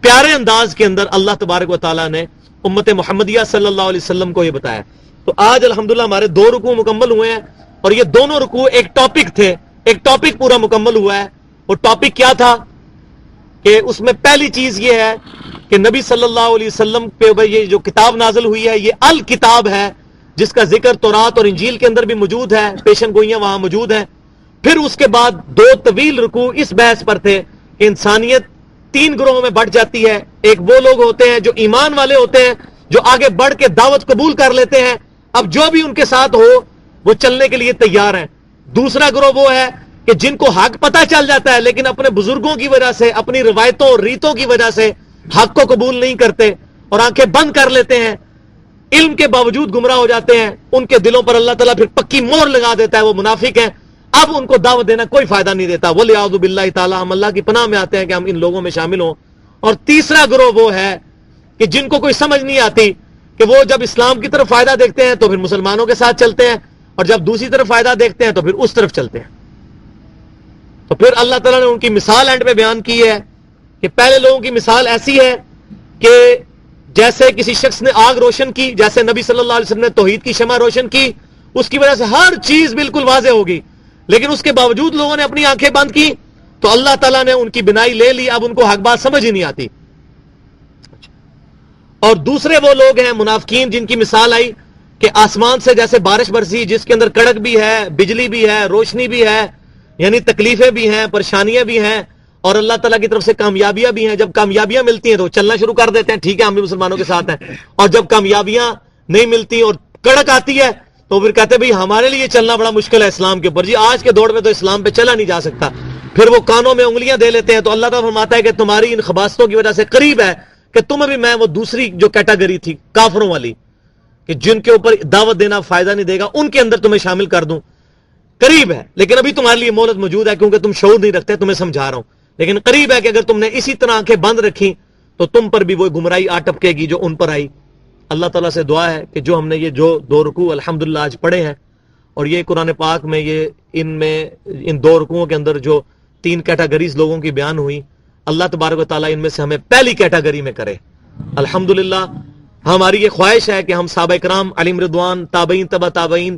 پیارے انداز کے اندر اللہ تبارک و تعالیٰ نے امت محمدیہ صلی اللہ علیہ وسلم کو یہ بتایا. تو آج الحمدللہ ہمارے 2 رکوع مکمل ہوئے ہیں، اور یہ دونوں رکوع ایک ٹاپک تھے، ایک ٹاپک پورا مکمل ہوا ہے. وہ ٹاپک کیا تھا کہ اس میں پہلی چیز یہ ہے کہ نبی صلی اللہ علیہ وسلم پہ یہ جو کتاب نازل ہوئی ہے یہ الکتاب ہے، جس کا ذکر تورات اور انجیل کے اندر بھی موجود ہے، پیشن گوئیاں وہاں موجود ہیں. پھر اس کے بعد 2 طویل رکوع اس بحث پر تھے کہ انسانیت 3 گروہوں میں بٹ جاتی ہے. ایک وہ لوگ ہوتے ہیں جو ایمان والے ہوتے ہیں، جو آگے بڑھ کے دعوت قبول کر لیتے ہیں، اب جو بھی ان کے ساتھ ہو وہ چلنے کے لیے تیار ہیں. دوسرا گروہ وہ ہے کہ جن کو حق پتہ چل جاتا ہے لیکن اپنے بزرگوں کی وجہ سے، اپنی روایتوں اور ریتوں کی وجہ سے حق کو قبول نہیں کرتے اور آنکھیں بند کر لیتے ہیں، علم کے باوجود گمراہ ہو جاتے ہیں. ان کے دلوں پر اللہ تعالیٰ پھر پکی مور لگا دیتا ہے، وہ منافق ہیں. اب ان کو دعوت دینا کوئی فائدہ نہیں دیتا. وَلِعَوْذُ بِاللَّهِ تعالیٰ، ہم اللہ کی پناہ میں آتے ہیں کہ ہم ان لوگوں میں شامل ہوں. اور تیسرا گروہ وہ ہے کہ جن کو کوئی سمجھ نہیں آتی، کہ وہ جب اسلام کی طرف فائدہ دیکھتے ہیں تو پھر مسلمانوں کے ساتھ چلتے ہیں، اور جب دوسری طرف فائدہ دیکھتے ہیں تو پھر اس طرف چلتے ہیں. تو پھر اللہ تعالیٰ نے ان کی مثال اینڈ پہ بیان کی ہے کہ پہلے لوگوں کی مثال ایسی ہے کہ جیسے کسی شخص نے آگ روشن کی، جیسے نبی صلی اللہ علیہ وسلم نے توحید کی شمع روشن کی، اس کی وجہ سے ہر چیز بالکل واضح ہوگی، لیکن اس کے باوجود لوگوں نے اپنی آنکھیں بند کی تو اللہ تعالیٰ نے ان کی بینائی لے لی، اب ان کو حق بات سمجھ ہی نہیں آتی۔ اور دوسرے وہ لوگ ہیں منافقین، جن کی مثال آئی کہ آسمان سے جیسے بارش برسی جس کے اندر کڑک بھی ہے، بجلی بھی ہے، روشنی بھی ہے، یعنی تکلیفیں بھی ہیں، پریشانیاں بھی ہیں، اور اللہ تعالیٰ کی طرف سے کامیابیاں بھی ہیں۔ جب کامیابیاں ملتی ہیں تو چلنا شروع کر دیتے ہیں، ٹھیک ہے ہم بھی مسلمانوں کے ساتھ ہیں، اور جب کامیابیاں نہیں ملتی اور کڑک آتی ہے تو پھر کہتے ہیں بھئی ہمارے لیے چلنا بڑا مشکل ہے اسلام کے اوپر، جی آج کے دور میں تو اسلام پہ چلا نہیں جا سکتا۔ پھر وہ کانوں میں انگلیاں دے لیتے ہیں۔ تو اللہ تعالیٰ فرماتا ہے کہ تمہاری ان خباثتوں کی وجہ سے قریب ہے کہ تمہیں بھی میں وہ دوسری جو کیٹاگری تھی کافروں والی، کہ جن کے اوپر دعوت دینا فائدہ نہیں دے گا، ان کے اندر تمہیں شامل کر دوں، قریب ہے۔ لیکن ابھی تمہارے لیے مہلت موجود ہے کیونکہ تم شعور نہیں رکھتے، تمہیں سمجھا رہا ہوں، لیکن قریب ہے کہ اگر تم نے اسی طرح آنکھیں بند رکھی تو تم پر بھی وہ گمراہی آ ٹپکے گی جو ان پر آئی۔ اللہ تعالیٰ سے دعا ہے کہ جو ہم نے یہ جو 2 رکوع الحمدللہ آج پڑھے ہیں، اور یہ قرآن پاک میں یہ ان 2 رکوعوں کے اندر جو 3 کیٹاگریز لوگوں کی بیان ہوئی، اللہ تبارک و تعالیٰ ان میں سے ہمیں پہلی کیٹاگری میں کرے الحمدللہ۔ ہماری یہ خواہش ہے کہ ہم صحابہ کرام علیہم رضوان، تابعین، تبع تابعین،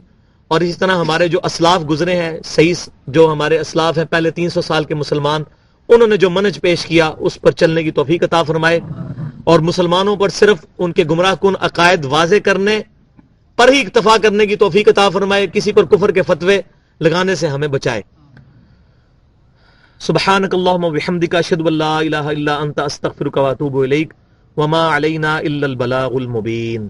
اور اسی طرح ہمارے جو اسلاف گزرے ہیں، صحیح جو ہمارے اسلاف ہیں پہلے 300 سال کے مسلمان، انہوں نے جو منہج پیش کیا اس پر چلنے کی توفیق عطا فرمائے، اور مسلمانوں پر صرف ان کے گمراہ کن عقائد واضح کرنے پر ہی اکتفا کرنے کی توفیق عطا فرمائے، کسی پر کفر کے فتوے لگانے سے ہمیں بچائے۔ سبحانک اللہم و بحمدک، اشہد ان لا الہ الا انت، استغفرک و اتوب الیک، وما علینا الا البلاغ المبین۔